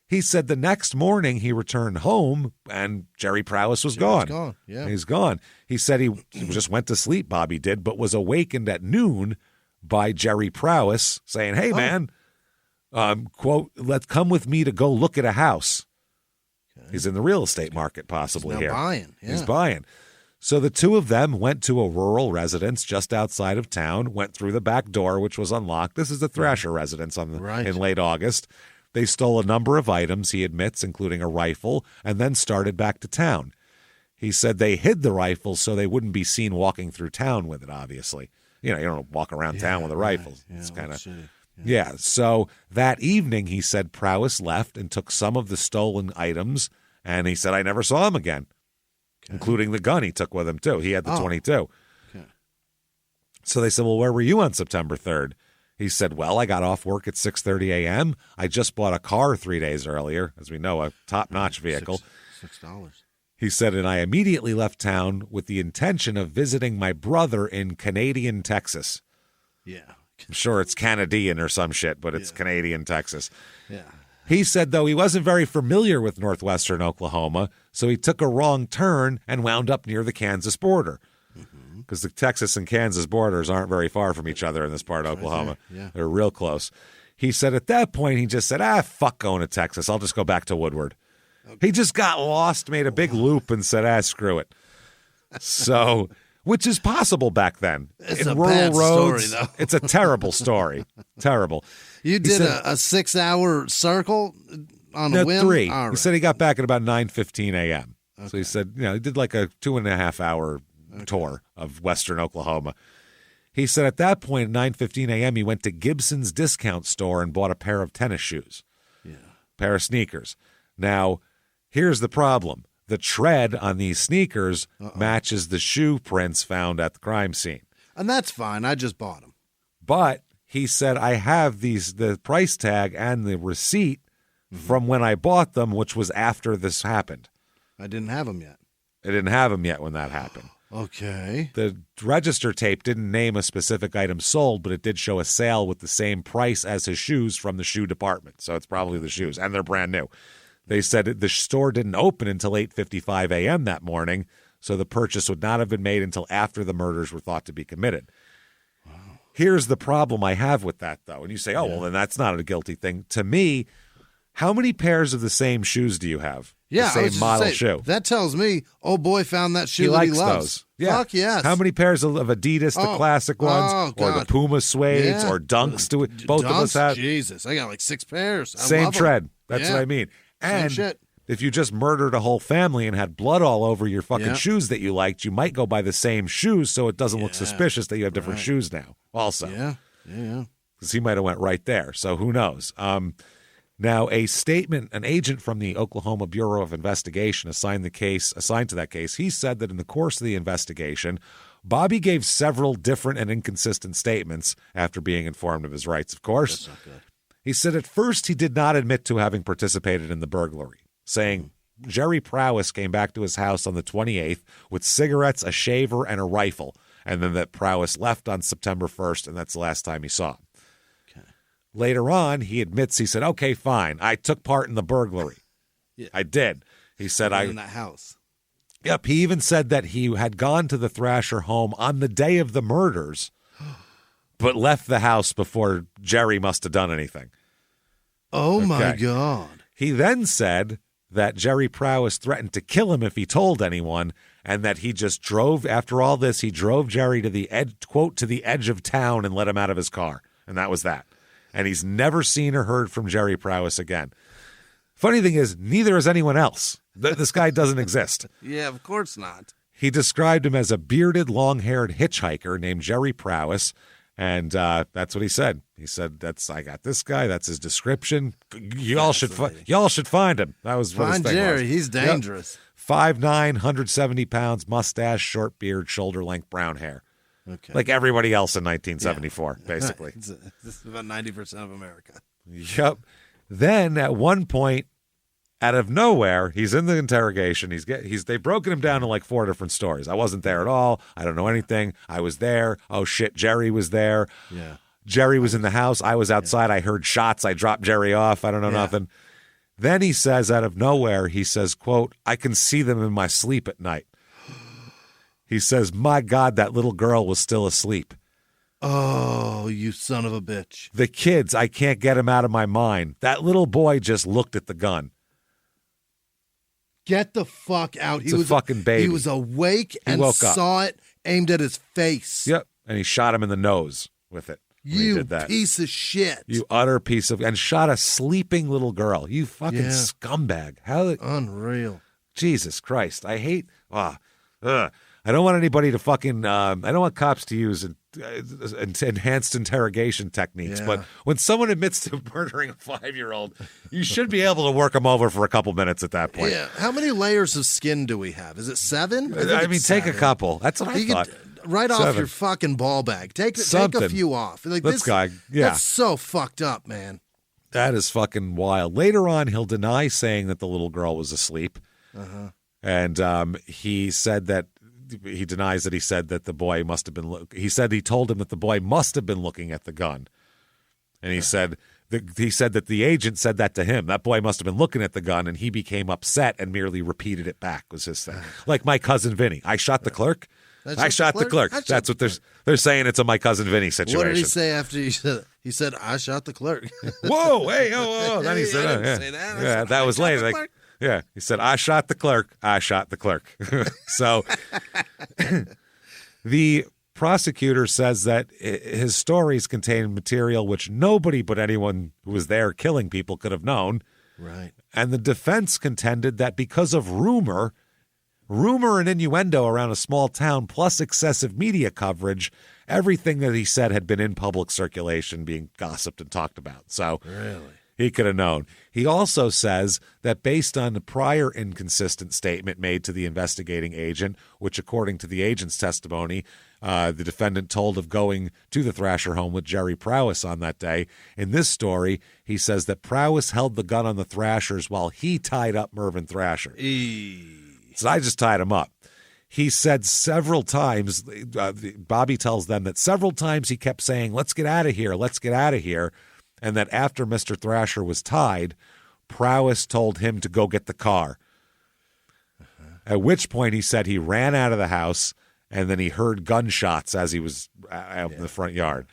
He said the next morning he returned home and Jerry Prowess was gone. He's gone. He said he just went to sleep, Bobby did, but was awakened at noon by Jerry Prowess saying, hey, man, quote, let's come with me to go look at a house. Okay. He's in the real estate market possibly here. Buying. Yeah. He's buying. So the two of them went to a rural residence just outside of town, went through the back door, which was unlocked. This is the Thrasher residence in late August. They stole a number of items, he admits, including a rifle, and then started back to town. He said they hid the rifle so they wouldn't be seen walking through town with it, obviously. You don't walk around town with a rifle. Right. It's kind of... Yeah, so that evening, he said Prowse left and took some of the stolen items, and he said, I never saw him again, including the gun he took with him, too. He had the 22. Okay. So they said, well, where were you on September 3rd? He said, well, I got off work at 6:30 a.m. I just bought a car 3 days earlier, as we know, a top-notch vehicle. $6. He said, and I immediately left town with the intention of visiting my brother in Canadian, Texas. Yeah. I'm sure it's Canadian or some shit, but it's Canadian, Texas. Yeah. He said, though, he wasn't very familiar with northwestern Oklahoma, so he took a wrong turn and wound up near the Kansas border. Because the Texas and Kansas borders aren't very far from each other in this part of Oklahoma. Yeah. They're real close. He said at that point, he just said, fuck going to Texas. I'll just go back to Woodward. Okay. He just got lost, made a big loop, and said, screw it. So... Which is possible back then. It's in a rural bad roads, story, though. It's a terrible story. Terrible. You did a 6-hour circle on a whim? 3. Right. He said he got back at about 9:15 a.m. Okay. So he said, he did like a 2.5-hour tour of western Oklahoma. He said at that point, at 9:15 a.m., he went to Gibson's discount store and bought a pair of tennis shoes. Yeah. Pair of sneakers. Now, here's the problem. The tread on these sneakers matches the shoe prints found at the crime scene. And that's fine. I just bought them. But he said, I have the price tag and the receipt from when I bought them, which was after this happened. I didn't have them yet. I didn't have them yet when that happened. Okay. The register tape didn't name a specific item sold, but it did show a sale with the same price as his shoes from the shoe department. So it's probably the shoes, and they're brand new. They said the store didn't open until 8:55 a.m. that morning, so the purchase would not have been made until after the murders were thought to be committed. Wow. Here's the problem I have with that, though. And you say, well, then that's not a guilty thing. To me, how many pairs of the same shoes do you have? Yeah, the same model shoe. That tells me, boy found that shoe he that likes he loves. Those. Yeah. Fuck yes. How many pairs of Adidas, the classic ones, or the Puma suedes, or Dunks? Do it? Both of us have. Jesus, I got like 6 pairs. Same tread. That's what I mean. And if you just murdered a whole family and had blood all over your fucking shoes that you liked, you might go buy the same shoes so it doesn't look suspicious that you have different shoes now also. Yeah. Because he might have went right there. So who knows? Now, an agent from the Oklahoma Bureau of Investigation assigned to that case, he said that in the course of the investigation, Bobby gave several different and inconsistent statements after being informed of his rights, of course. That's not good. He said at first he did not admit to having participated in the burglary, saying Jerry Prowse came back to his house on the 28th with cigarettes, a shaver, and a rifle, and then that Prowse left on September 1st, and that's the last time he saw him. Okay. Later on, he admits, he said, okay, fine, I took part in the burglary. Yeah. I did. He said, in that house. Yep, he even said that he had gone to the Thrasher home on the day of the murders, but left the house before Jerry must have done anything. Oh, my God. He then said that Jerry Prowse threatened to kill him if he told anyone, and that he just drove, after all this, he drove Jerry to the edge, quote, to the edge of town and let him out of his car. And that was that. And he's never seen or heard from Jerry Prowse again. Funny thing is, neither is anyone else. This guy doesn't exist. Yeah, of course not. He described him as a bearded, long-haired hitchhiker named Jerry Prowse. And that's what he said. He said, I got this guy. That's his description. Y'all should find him. That was what his thing Jerry. was. He's dangerous. Yep. 5'9", 170 pounds, mustache, short beard, shoulder-length brown hair. Okay. Like everybody else in 1974, basically. This is about 90% of America. Yep. Then at one point, out of nowhere, he's in the interrogation. They've broken him down to like 4 different stories. I wasn't there at all. I don't know anything. I was there. Oh shit, Jerry was there. Yeah. Jerry was in the house. I was outside. I heard shots. I dropped Jerry off. I don't know nothing. Then he says, out of nowhere, he says, quote, I can see them in my sleep at night. He says, my God, that little girl was still asleep. Oh, you son of a bitch. The kids, I can't get them out of my mind. That little boy just looked at the gun. Get the fuck out. He was a fucking baby. He was awake and saw it aimed at his face. Yep. And he shot him in the nose with it. You piece of shit. You utter piece of... And shot a sleeping little girl. You fucking scumbag. How... Unreal. Jesus Christ. I hate... I don't want anybody to fucking... I don't want cops to use enhanced interrogation techniques, but when someone admits to murdering a 5-year-old, you should be able to work them over for a couple minutes at that point. Yeah. How many layers of skin do we have? Is it 7? I mean, take a couple. That's what I thought. Right 7. Off your fucking ball bag. Take a few off. Like this guy, That's so fucked up, man. That is fucking wild. Later on, he'll deny saying that the little girl was asleep. And he said that he denies that he said that the boy must have been. He said he told him that the boy must have been looking at the gun, and he said that the agent said that to him. That boy must have been looking at the gun, and he became upset and merely repeated it back. Was his thing, like my cousin Vinny? I shot the clerk. I shot the clerk. That's what they're saying. It's a my cousin Vinny situation. What did he say after he said it? He said, "I shot the clerk." Whoa, hey, oh. Then he said, I didn't say that. Yeah, that was later. Like, yeah, he said, I shot the clerk. I shot the clerk. So the prosecutor says that his stories contain material which nobody but anyone who was there killing people could have known. Right. And the defense contended that because of rumor and innuendo around a small town, plus excessive media coverage, everything that he said had been in public circulation, being gossiped and talked about. So really? He could have known. He also says that based on the prior inconsistent statement made to the investigating agent, which according to the agent's testimony, the defendant told of going to the Thrasher home with Jerry Prowse on that day. In this story, he says that Prowse held the gun on the Thrashers while he tied up Mervyn Thrasher. So I just tied him up. He said several times, Bobby tells them that several times he kept saying, let's get out of here, let's get out of here. And that after Mr. Thrasher was tied, Prowse told him to go get the car. At which point he said he ran out of the house and then he heard gunshots as he was out in the front yard.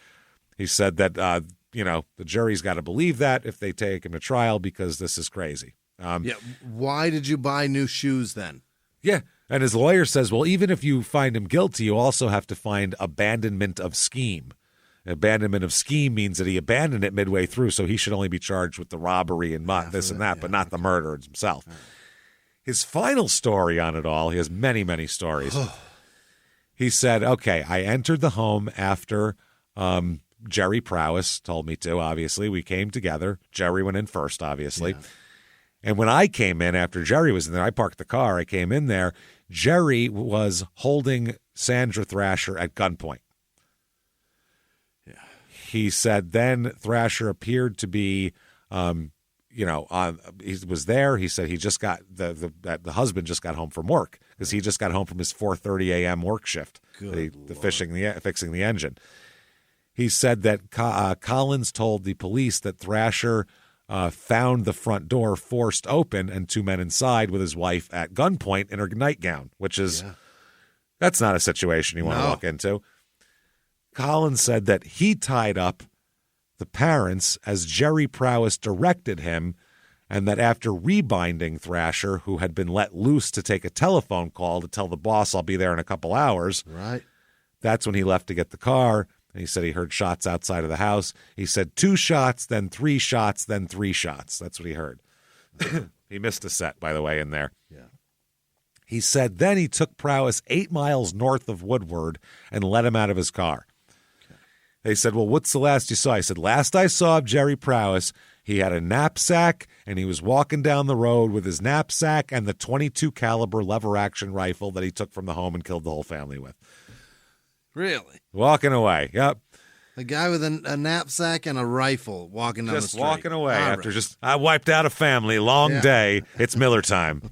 He said that, the jury's got to believe that if they take him to trial because this is crazy. Why did you buy new shoes then? Yeah. And his lawyer says, well, even if you find him guilty, you also have to find abandonment of scheme. Abandonment of scheme means that he abandoned it midway through, so he should only be charged with the robbery and this and that, but not the murder himself. Right. His final story on it all, he has many, many stories. He said, okay, I entered the home after Jerry Prowse told me to, obviously. We came together. Jerry went in first, obviously. Yeah. And when I came in, after Jerry was in there, I parked the car. I came in there. Jerry was holding Sandra Thrasher at gunpoint. He said then Thrasher appeared to be, he was there. He said he just got the husband just got home from work because he just got home from his 4:30 a.m. work shift, fixing the engine. He said that Collins told the police that Thrasher found the front door forced open and two men inside with his wife at gunpoint in her nightgown, which is that's not a situation you want to walk into. Collins said that he tied up the parents as Jerry Prowse directed him, and that after rebinding Thrasher, who had been let loose to take a telephone call to tell the boss, I'll be there in a couple hours, right? That's when he left to get the car, and he said he heard shots outside of the house. He said 2 shots, then 3 shots, then 3 shots. That's what he heard. He missed a set, by the way, in there. Yeah. He said then he took Prowse 8 miles north of Woodward and let him out of his car. They said, well, what's the last you saw? I said, last I saw of Jerry Prowse, he had a knapsack, and he was walking down the road with his knapsack and the .22 caliber lever-action rifle that he took from the home and killed the whole family with. Really? Walking away, yep. A guy with a knapsack and a rifle walking down the street. Just walking away after I wiped out a family, long day, it's Miller time.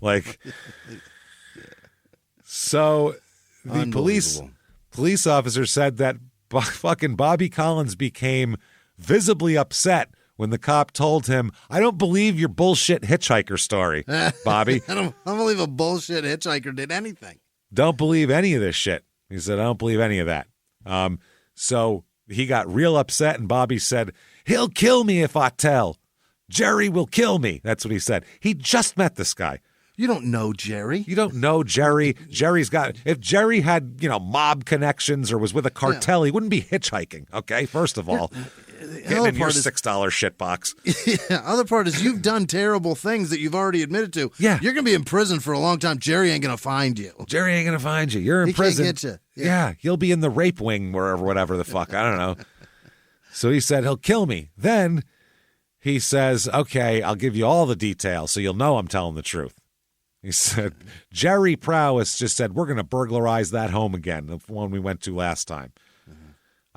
So the police officer said that fucking Bobby Collins became visibly upset when the cop told him, I don't believe your bullshit hitchhiker story, Bobby. I don't believe a bullshit hitchhiker did anything. Don't believe any of this shit. He said, I don't believe any of that. So he got real upset, and Bobby said, he'll kill me if I tell. Jerry will kill me. That's what he said. He just met this guy. You don't know Jerry. You don't know Jerry. If Jerry had, mob connections or was with a cartel, he wouldn't be hitchhiking, okay? First of all. Getting in your $6 shitbox. Yeah, other part is you've done terrible things that you've already admitted to. Yeah. You're going to be in prison for a long time. Jerry ain't going to find you. You're in prison. He can't get you. Yeah, he'll be in the rape wing or whatever the fuck. I don't know. So he said, he'll kill me. Then he says, okay, I'll give you all the details so you'll know I'm telling the truth. He said, Jerry Prowse just said, we're going to burglarize that home again, the one we went to last time.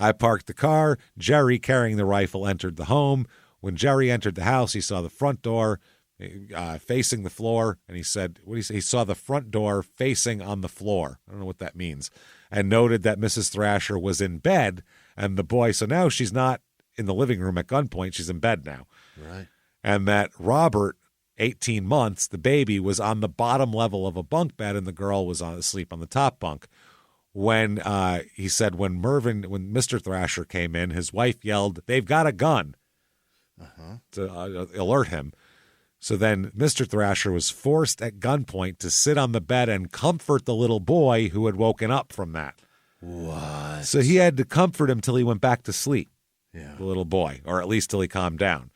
I parked the car. Jerry, carrying the rifle, entered the home. When Jerry entered the house, he saw the front door facing the floor, and he said, "What do you say?" He saw the front door facing on the floor. I don't know what that means, and noted that Mrs. Thrasher was in bed, and the boy. So now she's not in the living room at gunpoint; she's in bed now, right? And that Robert, 18 months, the baby, was on the bottom level of a bunk bed, and the girl was asleep on the top bunk. When he said when Mr. Thrasher came in, his wife yelled, "They've got a gun," to alert him. So then Mr. Thrasher was forced at gunpoint to sit on the bed and comfort the little boy who had woken up from that. What? So he had to comfort him till he went back to sleep, the little boy, or at least till he calmed down.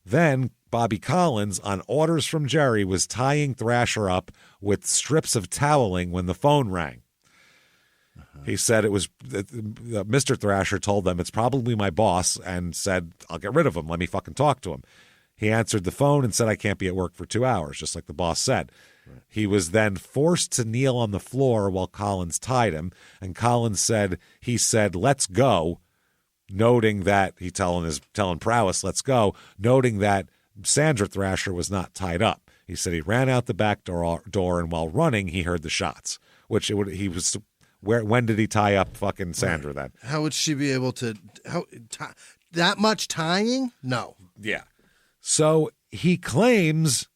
Then Bobby Collins, on orders from Jerry, was tying Thrasher up with strips of toweling when the phone rang. He said it was Mr. Thrasher told them it's probably my boss and said, I'll get rid of him. Let me fucking talk to him. He answered the phone and said, I can't be at work for 2 hours, just like the boss said. Right. He was then forced to kneel on the floor while Collins tied him. And Collins said, let's go, noting that telling Prowse, let's go, noting that Sandra Thrasher was not tied up. He said he ran out the back door and while running, he heard the shots, when did he tie up fucking Sandra then? How would she be able to, that much tying? No. Yeah. So he claims,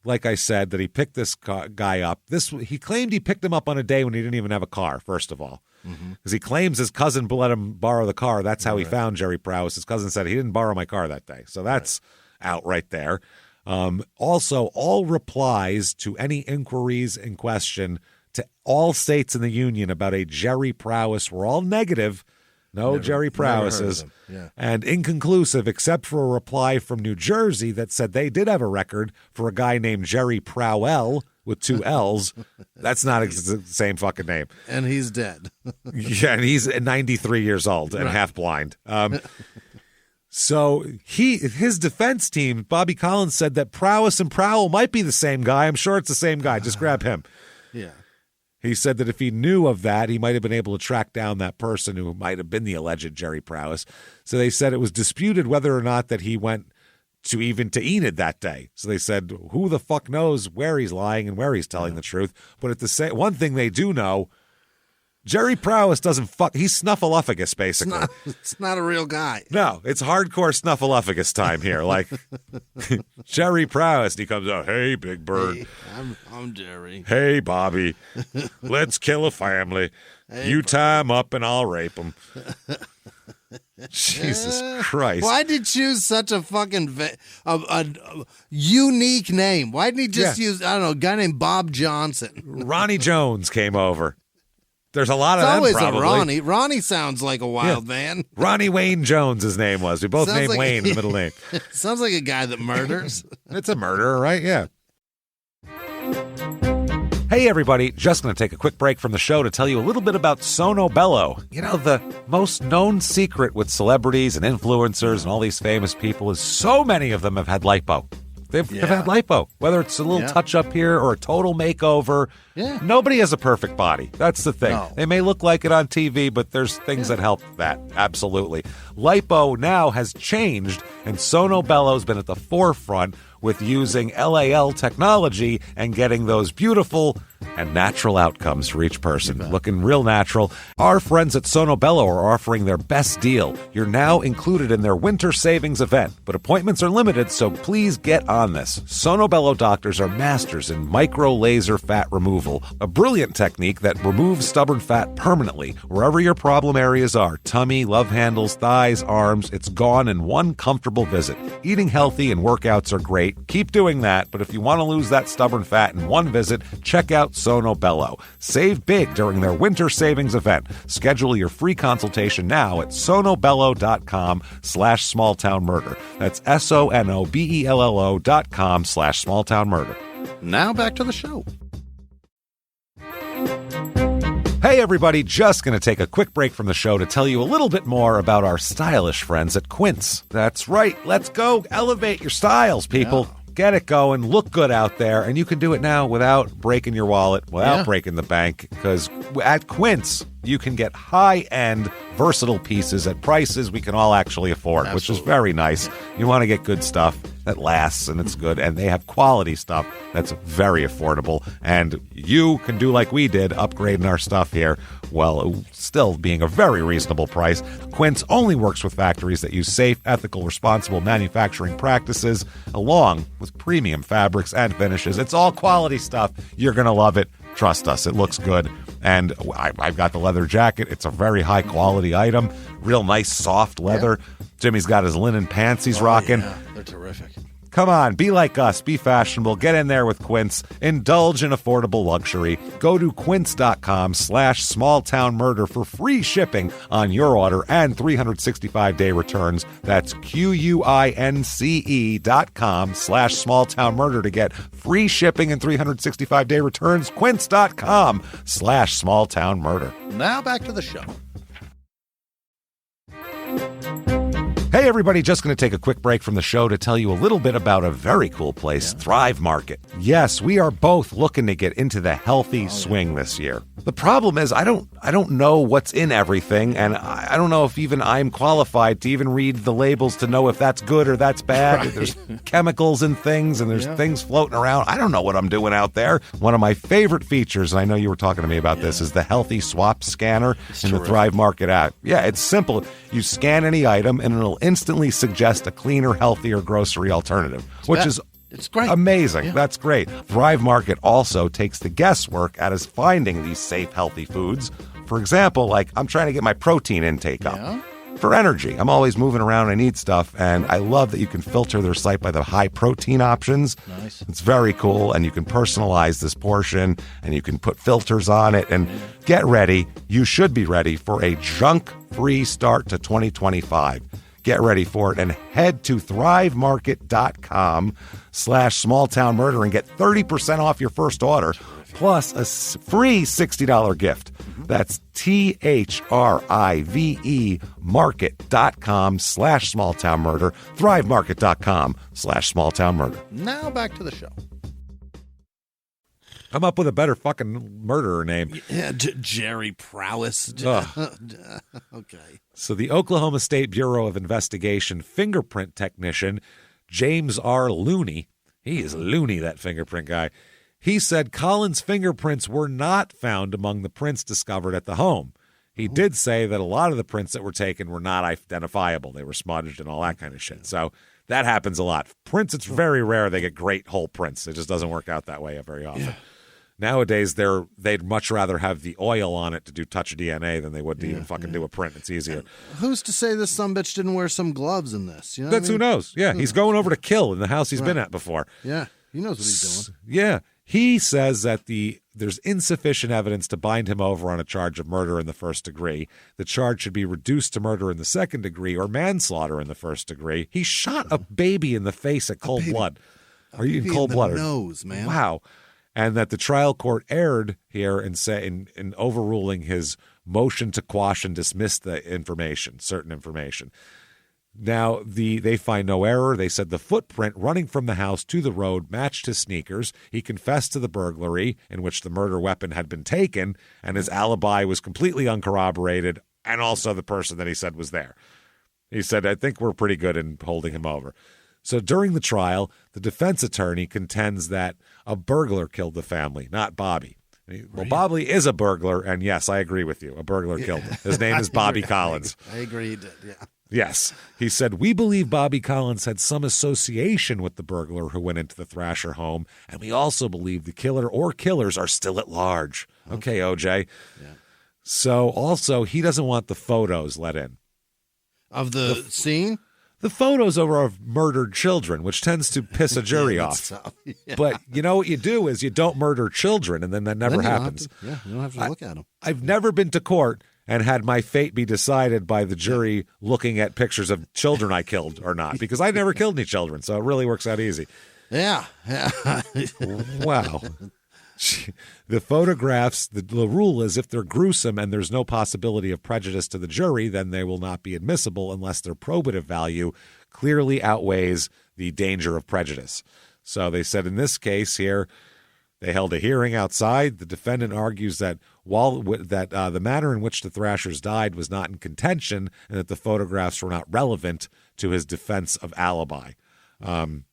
like I said, that he picked this guy up. He claimed he picked him up on a day when he didn't even have a car, first of all. Because he claims his cousin let him borrow the car. That's how he found Jerry Prowse. His cousin said he didn't borrow my car that day. So that's out right there. Also, all replies to any inquiries in question to all states in the union about a Jerry Prowse were all negative. No Jerry Prowses. And inconclusive, except for a reply from New Jersey that said they did have a record for a guy named Jerry Prowell with 2 L's. That's not the same fucking name. And he's dead. Yeah, and he's 93 years old and half blind. So his defense team, Bobby Collins, said that Prowse and Prowell might be the same guy. I'm sure it's the same guy. Just grab him. Yeah. He said that if he knew of that, he might have been able to track down that person who might have been the alleged Jerry Prowse. So they said it was disputed whether or not that he went to Enid that day. So they said, who the fuck knows where he's lying and where he's telling the truth. But at the same, one thing they do know, Jerry Prowse doesn't fuck. He's Snuffleupagus, basically. It's not a real guy. No, it's hardcore Snuffleupagus time here. Like Jerry Prowse, and he comes out, hey, Big Bird. Hey, I'm Jerry. Hey, Bobby. Let's kill a family. Hey, you tie him up and I'll rape him. Jesus Christ. Why did you choose such a fucking a unique name? Why didn't he just use, I don't know, a guy named Bob Johnson? Ronnie Jones came over. There's a lot of them, always probably. A Ronnie. Ronnie sounds like a wild man. Ronnie Wayne Jones, his name was. We both named like, Wayne in the middle name. Sounds like a guy that murders. It's a murderer, right? Yeah. Hey, everybody. Just going to take a quick break from the show to tell you a little bit about Sono Bello. You know, the most known secret with celebrities and influencers and all these famous people is so many of them have had lipo. They've had lipo, whether it's a little touch-up here or a total makeover. Yeah. Nobody has a perfect body. That's the thing. No. They may look like it on TV, but there's things that help that. Absolutely. Lipo now has changed, and Sono Bello's been at the forefront with using LAL technology and getting those beautiful and natural outcomes for each person. Looking real natural. Our friends at Sono Bello are offering their best deal. You're now included in their winter savings event, but appointments are limited, so please get on this. Sono Bello doctors are masters in micro-laser fat removal, a brilliant technique that removes stubborn fat permanently wherever your problem areas are. Tummy, love handles, thighs, arms, it's gone in one comfortable visit. Eating healthy and workouts are great. Keep doing that, but if you want to lose that stubborn fat in one visit, check out Sono Bello. Save big during their winter savings event. Schedule your free consultation now at sonobello.com/smalltownmurder. That's sonobello.com/smalltownmurder. Now back to the show. Hey everybody, just going to take a quick break from the show to tell you a little bit more about our stylish friends at Quince. That's right, let's go elevate your styles, people. Yeah. Get it going, look good out there, and you can do it now without breaking your wallet, without breaking the bank, because at Quince, you can get high-end, versatile pieces at prices we can all actually afford, which is very nice. You want to get good stuff that lasts and it's good, and they have quality stuff that's very affordable, and you can do like we did, upgrading our stuff here, while still being a very reasonable price. Quince only works with factories that use safe, ethical, responsible manufacturing practices, along with premium fabrics and finishes. It's all quality stuff. You're going to love it. Trust us, it looks good. And I've got the leather jacket. It's a very high-quality item. Real nice, soft leather. Yeah. Jimmie's got his linen pants he's rocking. Yeah, they're terrific. Come on, be like us. Be fashionable. Get in there with Quince. Indulge in affordable luxury. Go to quince.com/smalltownmurder for free shipping on your order and 365-day returns. That's QUINCE.com/smalltownmurder to get free shipping and 365-day returns. Quince.com/smalltownmurder. Now back to the show. Hey everybody, just going to take a quick break from the show to tell you a little bit about a very cool place, Thrive Market. Yes, we are both looking to get into the healthy swing this year. The problem is I don't know what's in everything, and I don't know if even I'm qualified to even read the labels to know if that's good or that's bad. Right. There's chemicals and things, and there's things floating around. I don't know what I'm doing out there. One of my favorite features, and I know you were talking to me about this, is the Healthy Swap Scanner in the Thrive Market app. Yeah, it's simple. You scan any item, and it'll instantly suggest a cleaner, healthier grocery alternative, which is it's great. Amazing. Yeah. That's great. Thrive Market also takes the guesswork out of finding these safe, healthy foods. For example, like I'm trying to get my protein intake up for energy. I'm always moving around. I need stuff, and I love that you can filter their site by the high protein options. Nice. It's very cool, and you can personalize this portion, and you can put filters on it, and get ready. You should be ready for a junk-free start to 2025. Get ready for it and head to thrivemarket.com/smalltownmurder and get 30% off your first order plus a free $60 gift. That's THRIVE market.com/smalltownmurder, thrivemarket.com/smalltownmurder. Now back to the show. Come up with a better fucking murderer name. Yeah, Jerry Prowess. Okay. So the Oklahoma State Bureau of Investigation fingerprint technician, James R. Looney, he is loony, that fingerprint guy, he said Collins' fingerprints were not found among the prints discovered at the home. He did say that a lot of the prints that were taken were not identifiable. They were smudged and all that kind of shit. So that happens a lot. Prints, it's very rare they get great whole prints. It just doesn't work out that way very often. Yeah. Nowadays, they'd much rather have the oil on it to do touch DNA than they would to even fucking do a print. It's easier. And who's to say this sumbitch didn't wear some gloves in this? You know That's who knows. Yeah, he's going over to kill in the house he's been at before. Yeah, he knows what he's doing. Yeah. He says that there's insufficient evidence to bind him over on a charge of murder in the first degree. The charge should be reduced to murder in the second degree or manslaughter in the first degree. He shot a baby in the face at cold blood. Are you in cold blood? Nose, man. Wow. And that the trial court erred here in overruling his motion to quash and dismiss the information, certain information. Now, they find no error. They said the footprint running from the house to the road matched his sneakers. He confessed to the burglary in which the murder weapon had been taken, and his alibi was completely uncorroborated, and also the person that he said was there. He said, I think we're pretty good in holding him over. So during the trial, the defense attorney contends that a burglar killed the family, not Bobby. Well, Bobby is a burglar, and yes, I agree with you. A burglar killed him. His name is Bobby Collins. I agree he did, yeah. Yes. He said, we believe Bobby Collins had some association with the burglar who went into the Thrasher home, and we also believe the killer or killers are still at large. Okay, OJ. Yeah. So, also, he doesn't want the photos let in. Of the scene? The photos of murdered children, which tends to piss a jury off. Yeah. But you know what you do is you don't murder children, and then that never happens. You don't have to look at them. I've never been to court and had my fate be decided by the jury looking at pictures of children I killed or not, because I never killed any children, so it really works out easy. Yeah. Wow. The photographs, the rule is if they're gruesome and there's no possibility of prejudice to the jury, then they will not be admissible unless their probative value clearly outweighs the danger of prejudice. So they said in this case here, they held a hearing outside. The defendant argues that the manner in which the Thrashers died was not in contention and that the photographs were not relevant to his defense of alibi.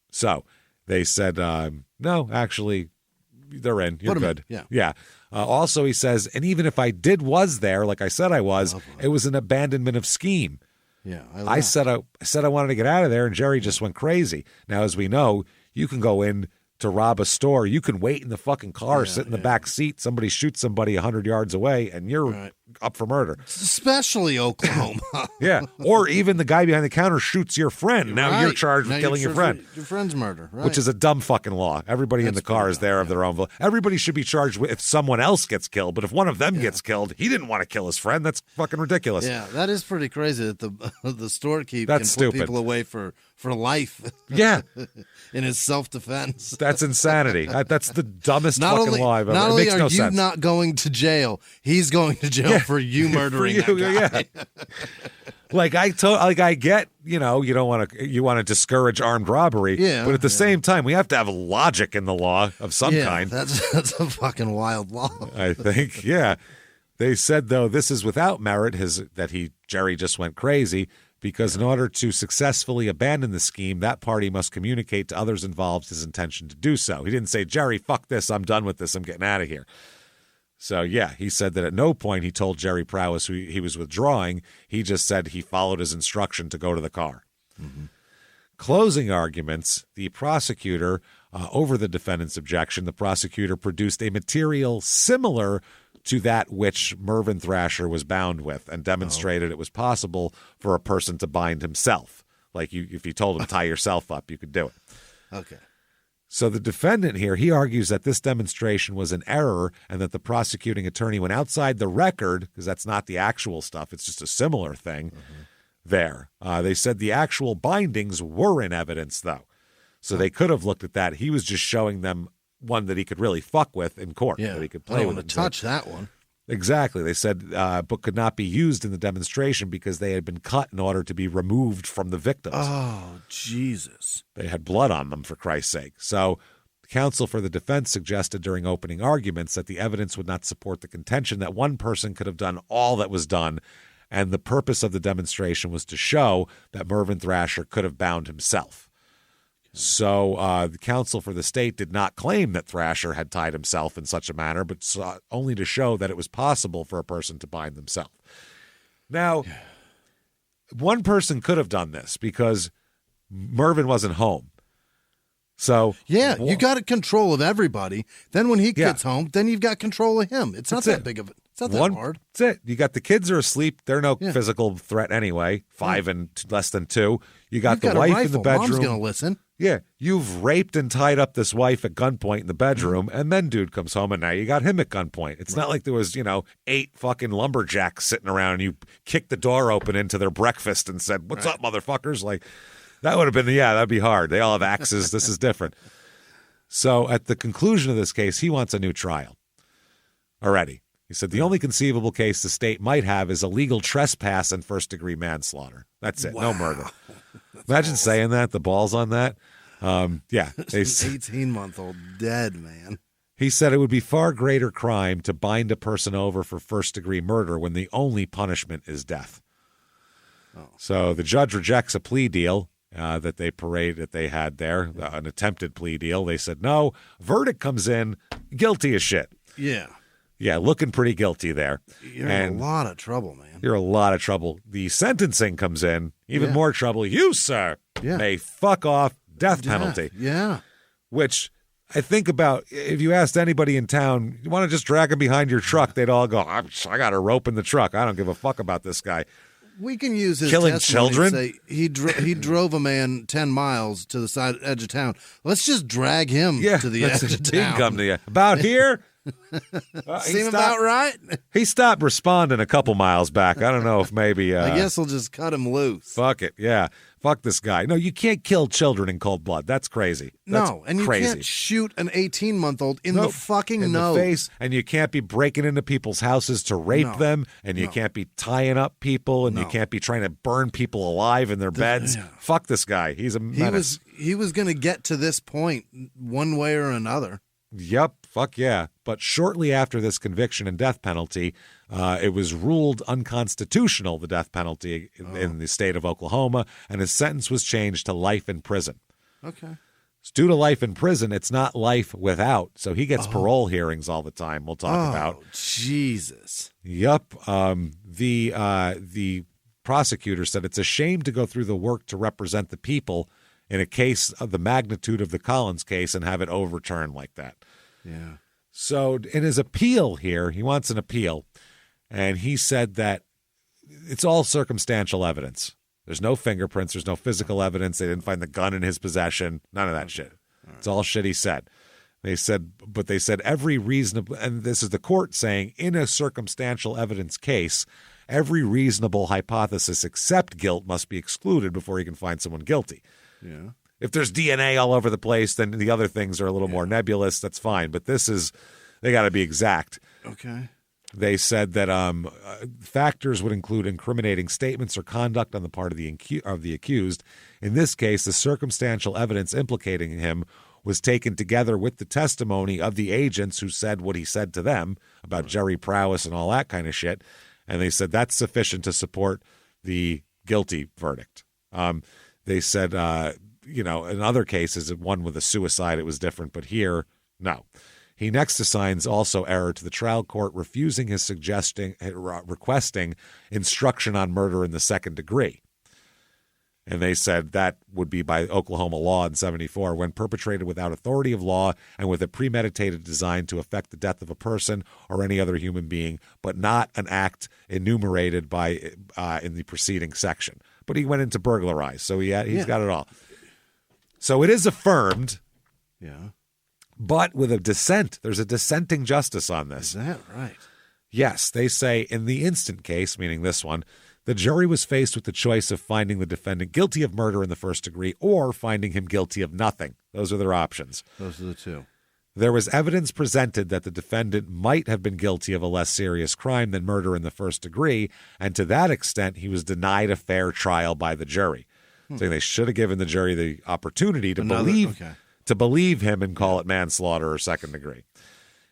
So they said, no, actually, they're in. You're good. Yeah. Also, he says, and even if I was there, like I said I was, it was an abandonment of scheme. Yeah. I said I wanted to get out of there, and Jerry just went crazy. Now, as we know, you can go in to rob a store. You can wait in the fucking car, sit in the back seat. Somebody shoots somebody 100 yards away, and you're up for murder. Especially Oklahoma. Yeah. Or even the guy behind the counter shoots your friend. Now you're charged with killing your friend. Your friend's murder. Right. Which is a dumb fucking law. Everybody in the car is there of their own. Everybody should be charged with if someone else gets killed. But if one of them gets killed, he didn't want to kill his friend. That's fucking ridiculous. Yeah, that is pretty crazy that the storekeep can put people away for life. Yeah. In his self-defense. That's insanity. That's the dumbest fucking law I've ever. Not only are you sense. not going to jail, he's going to jail for you murdering that guy. Yeah. Like I get, you don't want to discourage armed robbery, but at the same time, we have to have logic in the law of some kind. That's a fucking wild law. I think, yeah. They said though this is without merit. Jerry just went crazy. Because in order to successfully abandon the scheme, that party must communicate to others involved his intention to do so. He didn't say, Jerry, fuck this, I'm done with this, I'm getting out of here. So, yeah, he said that at no point he told Jerry Prowess who he was withdrawing. He just said he followed his instruction to go to the car. Mm-hmm. Closing arguments, the prosecutor, over the defendant's objection, the prosecutor produced a material similar to that which Mervyn Thrasher was bound with and demonstrated it was possible for a person to bind himself. Like if you told him tie yourself up, you could do it. Okay. So the defendant here, he argues that this demonstration was an error and that the prosecuting attorney went outside the record, because that's not the actual stuff, it's just a similar thing there. They said the actual bindings were in evidence, though. So they could have looked at that. He was just showing them one that he could really fuck with in court, that he could play with. I don't want to touch that one. Exactly. They said but could not be used in the demonstration because they had been cut in order to be removed from the victims. Oh, Jesus. They had blood on them, for Christ's sake. So the counsel for the defense suggested during opening arguments that the evidence would not support the contention that one person could have done all that was done, and the purpose of the demonstration was to show that Mervyn Thrasher could have bound himself. So the counsel for the state did not claim that Thrasher had tied himself in such a manner, but sought only to show that it was possible for a person to bind themselves. Now, one person could have done this because Mervyn wasn't home. So you got control of everybody. Then when he gets home, then you've got control of him. It's not that big of it. It's not that hard. That's it. You got the kids are asleep. They're no physical threat anyway. 5 and less than 2. You got the wife in the bedroom. Mom's going to listen. Yeah, you've raped and tied up this wife at gunpoint in the bedroom, and then dude comes home, and now you got him at gunpoint. It's not like there was, 8 fucking lumberjacks sitting around, and you kicked the door open into their breakfast and said, "What's up, motherfuckers?" Like, that would have been, that'd be hard. They all have axes. This is different. So at the conclusion of this case, he wants a new trial already. He said the only conceivable case the state might have is illegal trespass and first-degree manslaughter. That's it. Wow. No murder. Imagine saying that, the balls on that. An 18-month-old dead, man. He said it would be far greater crime to bind a person over for first-degree murder when the only punishment is death. Oh. So the judge rejects a plea deal that they had there, an attempted plea deal. They said no. Verdict comes in, guilty as shit. Yeah. Yeah, looking pretty guilty there. You're in a lot of trouble, man. You're in a lot of trouble. The sentencing comes in, even more trouble. You, sir, may fuck off, death penalty. Yeah. Which I think about, if you asked anybody in town, you want to just drag him behind your truck, they'd all go, I got a rope in the truck. I don't give a fuck about this guy. We can use his killing testimony children. To say he drove a man 10 miles to the edge of town. Let's just drag him to the edge of town. Come to you. About here? Seem about right? He stopped responding a couple miles back. I don't know if maybe... I guess we'll just cut him loose. Fuck it, yeah. Fuck this guy. No, you can't kill children in cold blood. That's crazy. That's and you crazy. Can't shoot an 18-month-old in the fucking nose. The face, and you can't be breaking into people's houses to rape them, and you can't be tying up people, and you can't be trying to burn people alive in their beds. Fuck this guy. He's a menace. He was going to get to this point one way or another. Yep, fuck yeah. But shortly after this conviction and death penalty, it was ruled unconstitutional, the death penalty in the state of Oklahoma, and his sentence was changed to life in prison. Okay. It's due to life in prison. It's not life without, so he gets parole hearings all the time. We'll talk about. Jesus. Yep. The prosecutor said it's a shame to go through the work to represent the people in a case of the magnitude of the Collins case and have it overturned like that. Yeah. So in his appeal here, he wants an appeal, and he said that it's all circumstantial evidence. There's no fingerprints. There's no physical evidence. They didn't find the gun in his possession. None of that shit. It's all shit he said. They said every reasonable, and this is the court saying, in a circumstantial evidence case, every reasonable hypothesis except guilt must be excluded before you can find someone guilty. Yeah. If there's DNA all over the place, then the other things are a little more nebulous. That's fine. But they got to be exact. Okay. They said that factors would include incriminating statements or conduct on the part of the accused. In this case, the circumstantial evidence implicating him was taken together with the testimony of the agents who said what he said to them about Jerry prowess and all that kind of shit. And they said that's sufficient to support the guilty verdict. They said, in other cases, one with a suicide, it was different, but here, no. He next assigns also error to the trial court refusing his requesting instruction on murder in the second degree. And they said that would be by Oklahoma law in 1974, when perpetrated without authority of law and with a premeditated design to affect the death of a person or any other human being, but not an act enumerated by in the preceding section. But he went into burglarize, so he's got it all. So it is affirmed, but with a dissent. There's a dissenting justice on this. Is that right? Yes, they say in the instant case, meaning this one, the jury was faced with the choice of finding the defendant guilty of murder in the first degree or finding him guilty of nothing. Those are their options. Those are the two. There was evidence presented that the defendant might have been guilty of a less serious crime than murder in the first degree, and to that extent, he was denied a fair trial by the jury. Saying they should have given the jury the opportunity to believe him and call it manslaughter or second degree.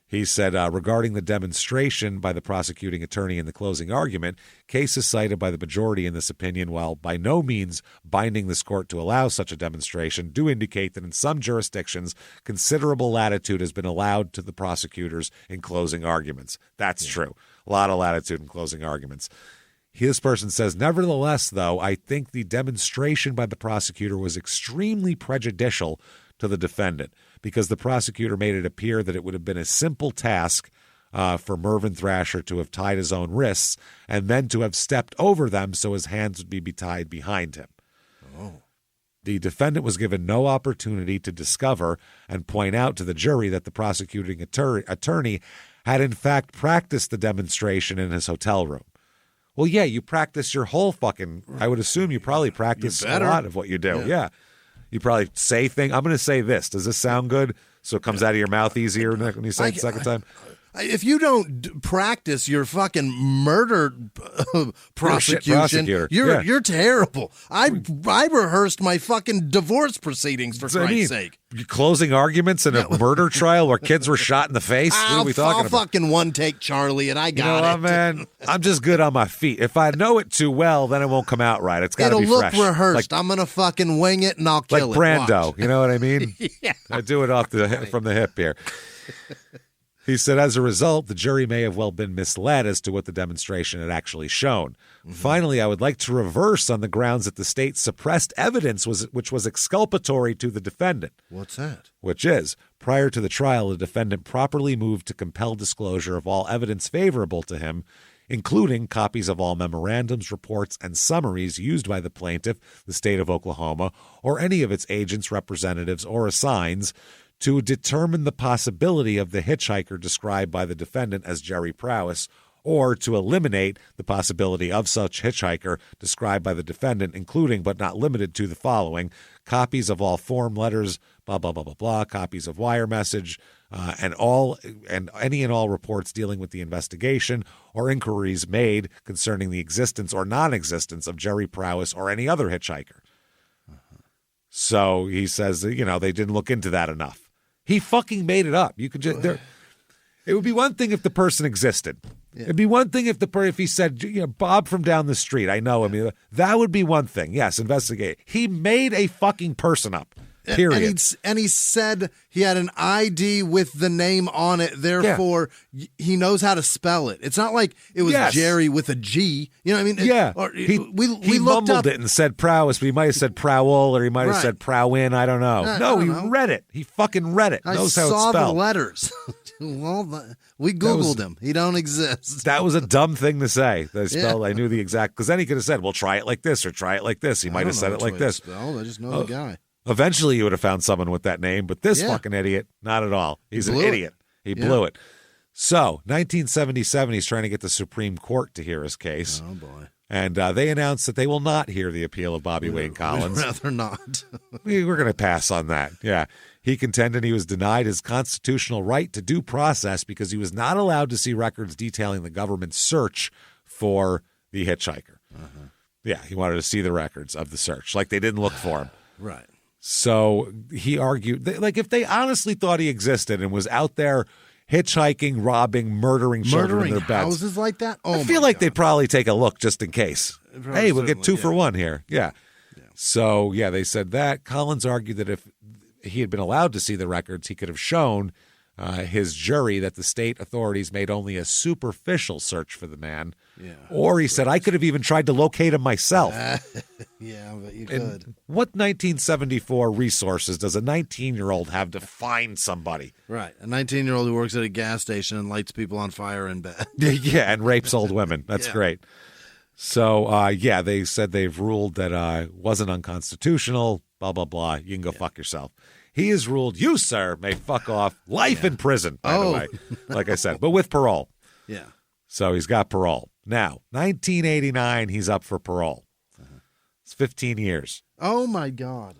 He said, regarding the demonstration by the prosecuting attorney in the closing argument, cases cited by the majority in this opinion, while by no means binding this court to allow such a demonstration, do indicate that in some jurisdictions, considerable latitude has been allowed to the prosecutors in closing arguments. That's true. A lot of latitude in closing arguments. This person says, nevertheless, though, I think the demonstration by the prosecutor was extremely prejudicial to the defendant because the prosecutor made it appear that it would have been a simple task for Mervyn Thrasher to have tied his own wrists and then to have stepped over them so his hands would be tied behind him. Oh. The defendant was given no opportunity to discover and point out to the jury that the prosecuting attorney had in fact practiced the demonstration in his hotel room. Well, yeah, you practice your whole fucking, I would assume you probably practice a lot of what you do. Yeah. You probably say things. I'm going to say this. Does this sound good? So it comes out of your mouth easier when you say it the second time? If you don't practice your fucking murder prosecution, you're terrible. I rehearsed my fucking divorce proceedings for Christ's sake. You're closing arguments in a murder trial where kids were shot in the face? What are we talking about? I'll fucking one take Charlie and I got it. Man, I'm just good on my feet. If I know it too well, then it won't come out right. It's got to be fresh. It'll look rehearsed. I'm going to fucking wing it and I'll kill it. Like Brando, you know what I mean? Yeah. I do it from the hip here. He said, as a result, the jury may have well been misled as to what the demonstration had actually shown. Mm-hmm. Finally, I would like to reverse on the grounds that the state suppressed evidence which was exculpatory to the defendant. What's that? Which is, prior to the trial, the defendant properly moved to compel disclosure of all evidence favorable to him, including copies of all memorandums, reports, and summaries used by the plaintiff, the state of Oklahoma, or any of its agents, representatives, or assigns, to determine the possibility of the hitchhiker described by the defendant as Jerry Prowse, or to eliminate the possibility of such hitchhiker described by the defendant, including but not limited to the following: copies of all form letters, blah, blah, blah, blah, blah, copies of wire message, and any and all reports dealing with the investigation or inquiries made concerning the existence or non-existence of Jerry Prowse or any other hitchhiker. So he says, they didn't look into that enough. He fucking made it up. You could just it would be one thing if the person existed. Yeah. It'd be one thing if he said, Bob from down the street, I know him. That would be one thing. Yes, investigate. He made a fucking person up. Period. And he said he had an ID with the name on it. Therefore, he knows how to spell it. It's not like it was Jerry with a G. You know what I mean? He mumbled it and said Prowse, but he might have said Prowell or he might have said Prowin. I don't know. He read it. He fucking read it. Knows how it's spelled. I saw the letters. Well, we Googled him. He don't exist. That was a dumb thing to say. The spell, I knew the exact, because then he could have said, well, try it like this or try it like this. He might have said it like this. I just know the guy. Eventually, you would have found someone with that name, but this fucking idiot, not at all. He's an idiot. He blew it. So, 1977, he's trying to get the Supreme Court to hear his case. Oh, boy. And they announced that they will not hear the appeal of Bobby Wayne Collins. We'd rather not. We're going to pass on that. Yeah. He contended he was denied his constitutional right to due process because he was not allowed to see records detailing the government's search for the hitchhiker. Uh-huh. Yeah, he wanted to see the records of the search, like they didn't look for him. Right. So he argued, if they honestly thought he existed and was out there hitchhiking, robbing, murdering children in their beds. Houses like that? I feel like they'd probably take a look just in case. Hey, we'll get 2 for 1 here. Yeah. So, they said that. Collins argued that if he had been allowed to see the records, he could have shown his jury that the state authorities made only a superficial search for the man. Yeah. Or he said, I could have even tried to locate him myself. Yeah, but you could. What 1974 resources does a 19-year-old have to find somebody? Right. A 19-year-old who works at a gas station and lights people on fire in bed. Yeah, and rapes old women. That's great. So, they said they've ruled that it wasn't unconstitutional, blah, blah, blah. You can go fuck yourself. He has ruled you, sir, may fuck off. Life in prison, by the way, like I said, but with parole. Yeah. So he's got parole. Now, 1989, he's up for parole. It's 15 years. Oh, my God.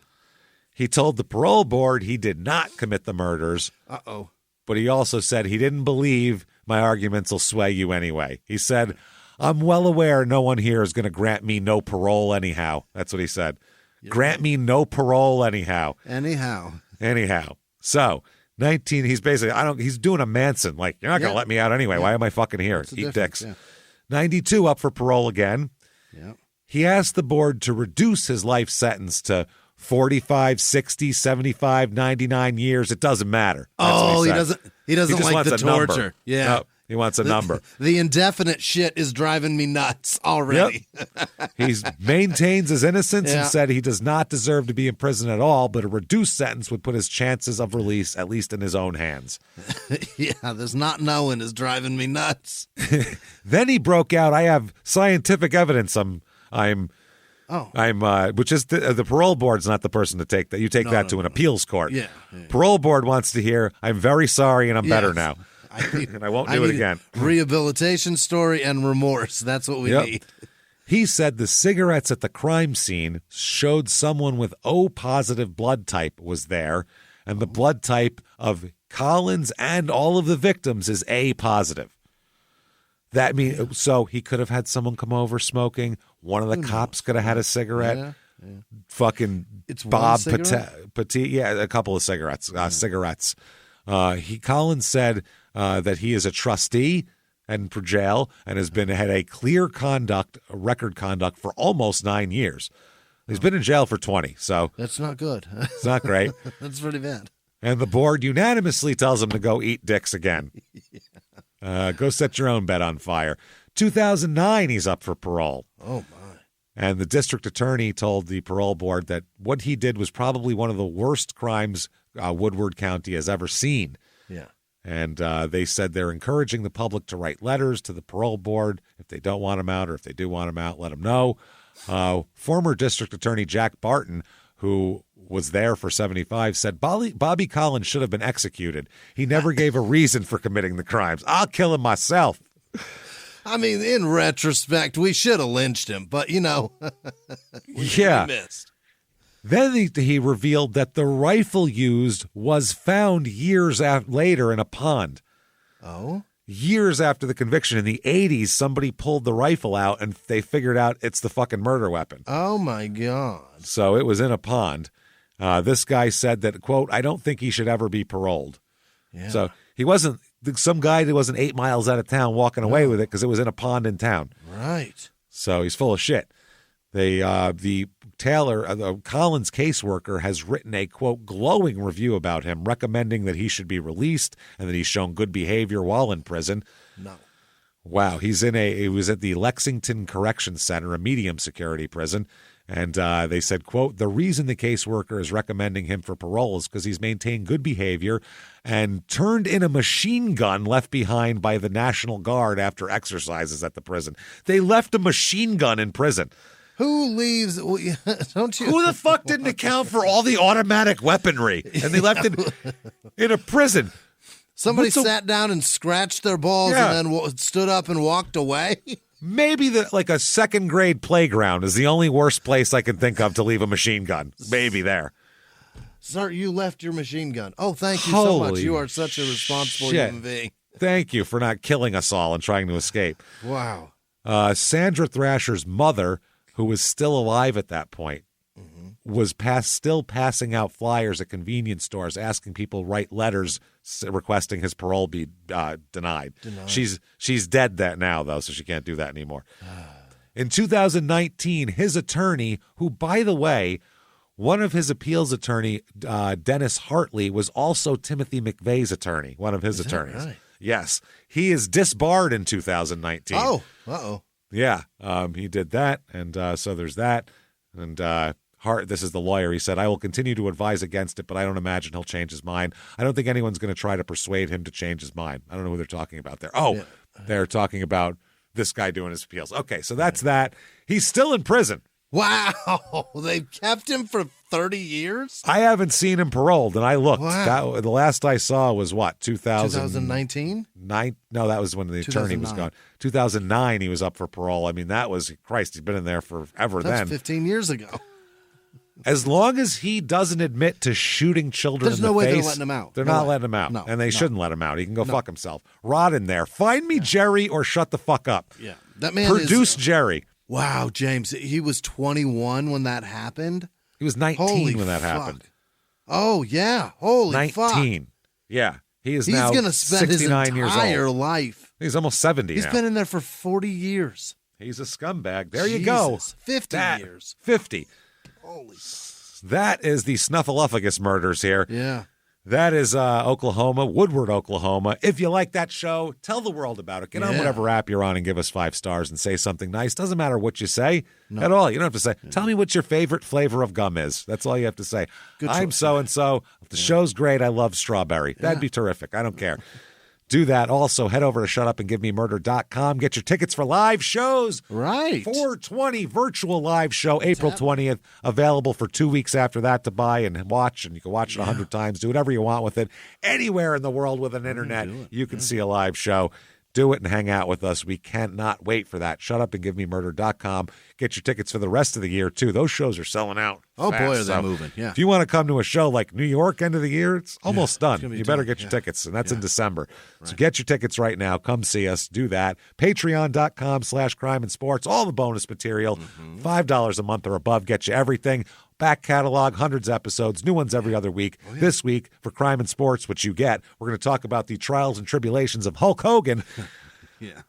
He told the parole board he did not commit the murders. Uh-oh. But he also said he didn't believe my arguments will sway you anyway. He said, I'm well aware no one here is going to grant me no parole anyhow. That's what he said. Grant me no parole anyhow. Anyhow. So, 19, he's basically, he's doing a Manson. Like, you're not going to let me out anyway. Why am I fucking here? Eat dicks. Yeah. 92, up for parole again. Yeah. He asked the board to reduce his life sentence to 45, 60, 75, 99 years. It doesn't matter. That's he doesn't like the torture. Number. Yeah. No, he wants a number. The indefinite shit is driving me nuts already. Yep. He maintains his innocence and said he does not deserve to be in prison at all, but a reduced sentence would put his chances of release at least in his own hands. This not knowing is driving me nuts. Then he broke out, I have scientific evidence. Which is the parole board's not the person to take that. You take that to an appeals court. Yeah. Parole board wants to hear, I'm very sorry and I'm better now. And I won't do it again. Rehabilitation story and remorse. That's what we need. He said the cigarettes at the crime scene showed someone with O-positive blood type was there, and the blood type of Collins and all of the victims is A-positive. That means so he could have had someone come over smoking. One of the cops could have had a cigarette. Yeah. Fucking it's Bob Petit. A couple of cigarettes. Cigarettes. Collins said that he is a trustee and for jail and has had a clear record conduct for almost 9 years. He's been in jail for 20, so that's not good. It's not great. That's pretty bad. And the board unanimously tells him to go eat dicks again. Go set your own bed on fire. 2009, he's up for parole. Oh, my. And the district attorney told the parole board that what he did was probably one of the worst crimes Woodward County has ever seen. Yeah. And they said they're encouraging the public to write letters to the parole board if they don't want him out, or if they do want him out, let him know. Former district attorney Jack Barton, who was there for 75, said Bobby Collins should have been executed. He never gave a reason for committing the crimes. I'll kill him myself. I mean, in retrospect, we should have lynched him, but, we missed. Then he revealed that the rifle used was found years later in a pond. Oh? Years after the conviction. In the 80s, somebody pulled the rifle out, and they figured out it's the fucking murder weapon. Oh, my God. So it was in a pond. This guy said that, quote, I don't think he should ever be paroled. Yeah. So he wasn't some guy that wasn't 8 miles out of town walking away with it because it was in a pond in town. Right. So he's full of shit. The Collins caseworker has written a, quote, glowing review about him, recommending that he should be released and that he's shown good behavior while in prison. No. Wow. He was at the Lexington Correction Center, a medium security prison. And they said, quote, the reason the caseworker is recommending him for parole is because he's maintained good behavior and turned in a machine gun left behind by the National Guard after exercises at the prison. They left a machine gun in prison. Who leaves? Don't you? Who the fuck didn't account for all the automatic weaponry? And they left it in a prison. Somebody sat down and scratched their balls and then stood up and walked away? Maybe a second grade playground is the only worst place I can think of to leave a machine gun. Maybe there. Sir, you left your machine gun. Oh, thank you so much. You are such a responsible human being. Thank you for not killing us all and trying to escape. Wow. Sandra Thrasher's mother, who was still alive at that point, was still passing out flyers at convenience stores asking people to write letters requesting his parole be denied. She's dead now, though, so she can't do that anymore. In 2019, his attorney, who, by the way, one of his appeals attorney, Dennis Hartley, was also Timothy McVeigh's attorney, one of his attorneys. Right? Yes. He is disbarred in 2019. Oh, uh-oh. Yeah, he did that, and so there's that. And this is the lawyer. He said, I will continue to advise against it, but I don't imagine he'll change his mind. I don't think anyone's going to try to persuade him to change his mind. I don't know who they're talking about there. Oh, they're talking about this guy doing his appeals. Okay, so that's that. He's still in prison. Wow, they've kept him for 30 years? I haven't seen him paroled, and I looked. Wow. The last I saw was what, 2019? No, that was when the attorney was gone. 2009, he was up for parole. I mean, he's been in there forever then. That's 15 years ago. As long as he doesn't admit to shooting children There's in the no way face, they're letting him out. They're not letting him out, and they shouldn't let him out. He can go fuck himself. Rot in there. Find me Jerry or shut the fuck up. Yeah, that man Produce Jerry. Wow, James, he was 21 when that happened? He was 19 when that happened. Oh, yeah. Holy 19. fuck. 19. Yeah. He's now going to spend his entire life. He's almost 70 He's been in there for 40 years. He's a scumbag. There you go. 50 years. 50. Holy. That is the Snuffleupagus murders here. Yeah. That is Oklahoma, Woodward, Oklahoma. If you like that show, tell the world about it. Get on whatever app you're on and give us 5 stars and say something nice. Doesn't matter what you say at all. You don't have to say, tell me what your favorite flavor of gum is. That's all you have to say. I'm so-and-so. The show's great. I love strawberry. That'd be terrific. I don't care. Do that. Also, head over to shutupandgivememurder.com. Get your tickets for live shows. Right. 420 virtual live show, April 20th. Available for 2 weeks after that to buy and watch. And you can watch it 100 times. Do whatever you want with it. Anywhere in the world with an internet, you can see a live show. Do it and hang out with us. We cannot wait for that. Shutupandgivememurder.com. Get your tickets for the rest of the year, too. Those shows are selling out. Oh, boy, are they moving. Yeah. If you want to come to a show like New York end of the year, it's almost done. You better get your tickets, and that's in December. Right. So get your tickets right now. Come see us. Do that. Patreon.com/crime and sports. All the bonus material. $5 a month or above. Get you everything. Back catalog, hundreds of episodes, new ones every other week. This week, for Crime and Sports, which you get, we're going to talk about the trials and tribulations of Hulk Hogan.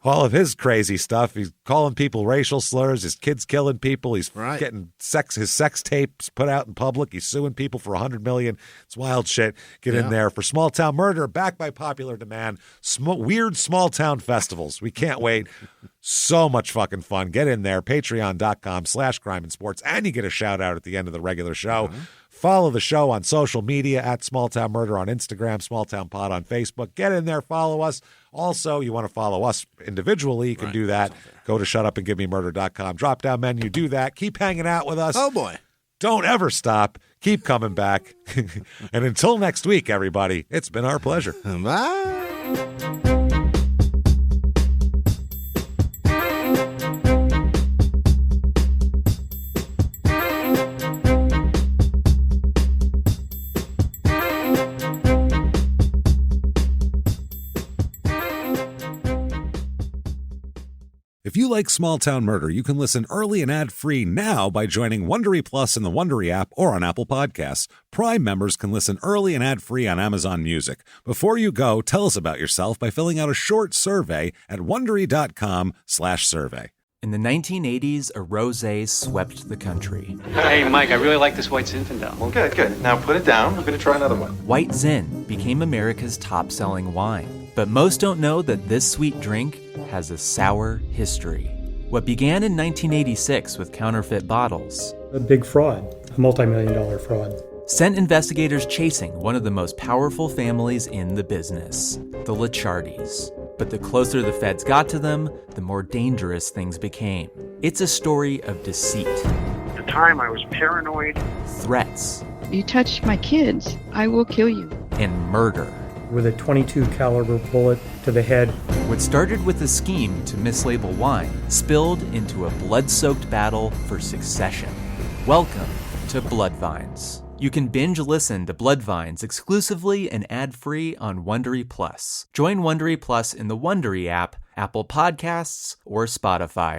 all of his crazy stuff. He's calling people racial slurs. His kid's killing people. He's getting his sex tapes put out in public. He's suing people for $100 million. It's wild shit. Get in there for Small Town Murder, backed by popular demand. Weird small town festivals. We can't wait. So much fucking fun. Get in there. Patreon.com/crime and sports. And you get a shout out at the end of the regular show. Follow the show on social media at Small Town Murder on Instagram, Small Town Pod on Facebook. Get in there, follow us. Also, you want to follow us individually, you can do that. Go to shutupandgivememurder.com. Drop down menu, do that. Keep hanging out with us. Oh, boy. Don't ever stop. Keep coming back. And until next week, everybody, it's been our pleasure. Bye. If you like Small Town Murder, you can listen early and ad-free now by joining Wondery Plus in the Wondery app or on Apple Podcasts. Prime members can listen early and ad-free on Amazon Music. Before you go, tell us about yourself by filling out a short survey at Wondery.com/survey. In the 1980s, a rosé swept the country. Hey, Mike, I really like this White Zinfandel. Well, good. Now put it down. We're going to try another one. White Zin became America's top-selling wine. But most don't know that this sweet drink has a sour history. What began in 1986 with counterfeit bottles, a big fraud, a multi-million-dollar fraud, sent investigators chasing one of the most powerful families in the business, the Licciardis. But the closer the feds got to them, the more dangerous things became. It's a story of deceit. At the time, I was paranoid. Threats. You touch my kids, I will kill you. And murder. With a .22 caliber bullet to the head. What started with a scheme to mislabel wine spilled into a blood-soaked battle for succession. Welcome to Bloodvines. You can binge listen to Bloodvines exclusively and ad-free on Wondery Plus. Join Wondery Plus in the Wondery app, Apple Podcasts, or Spotify.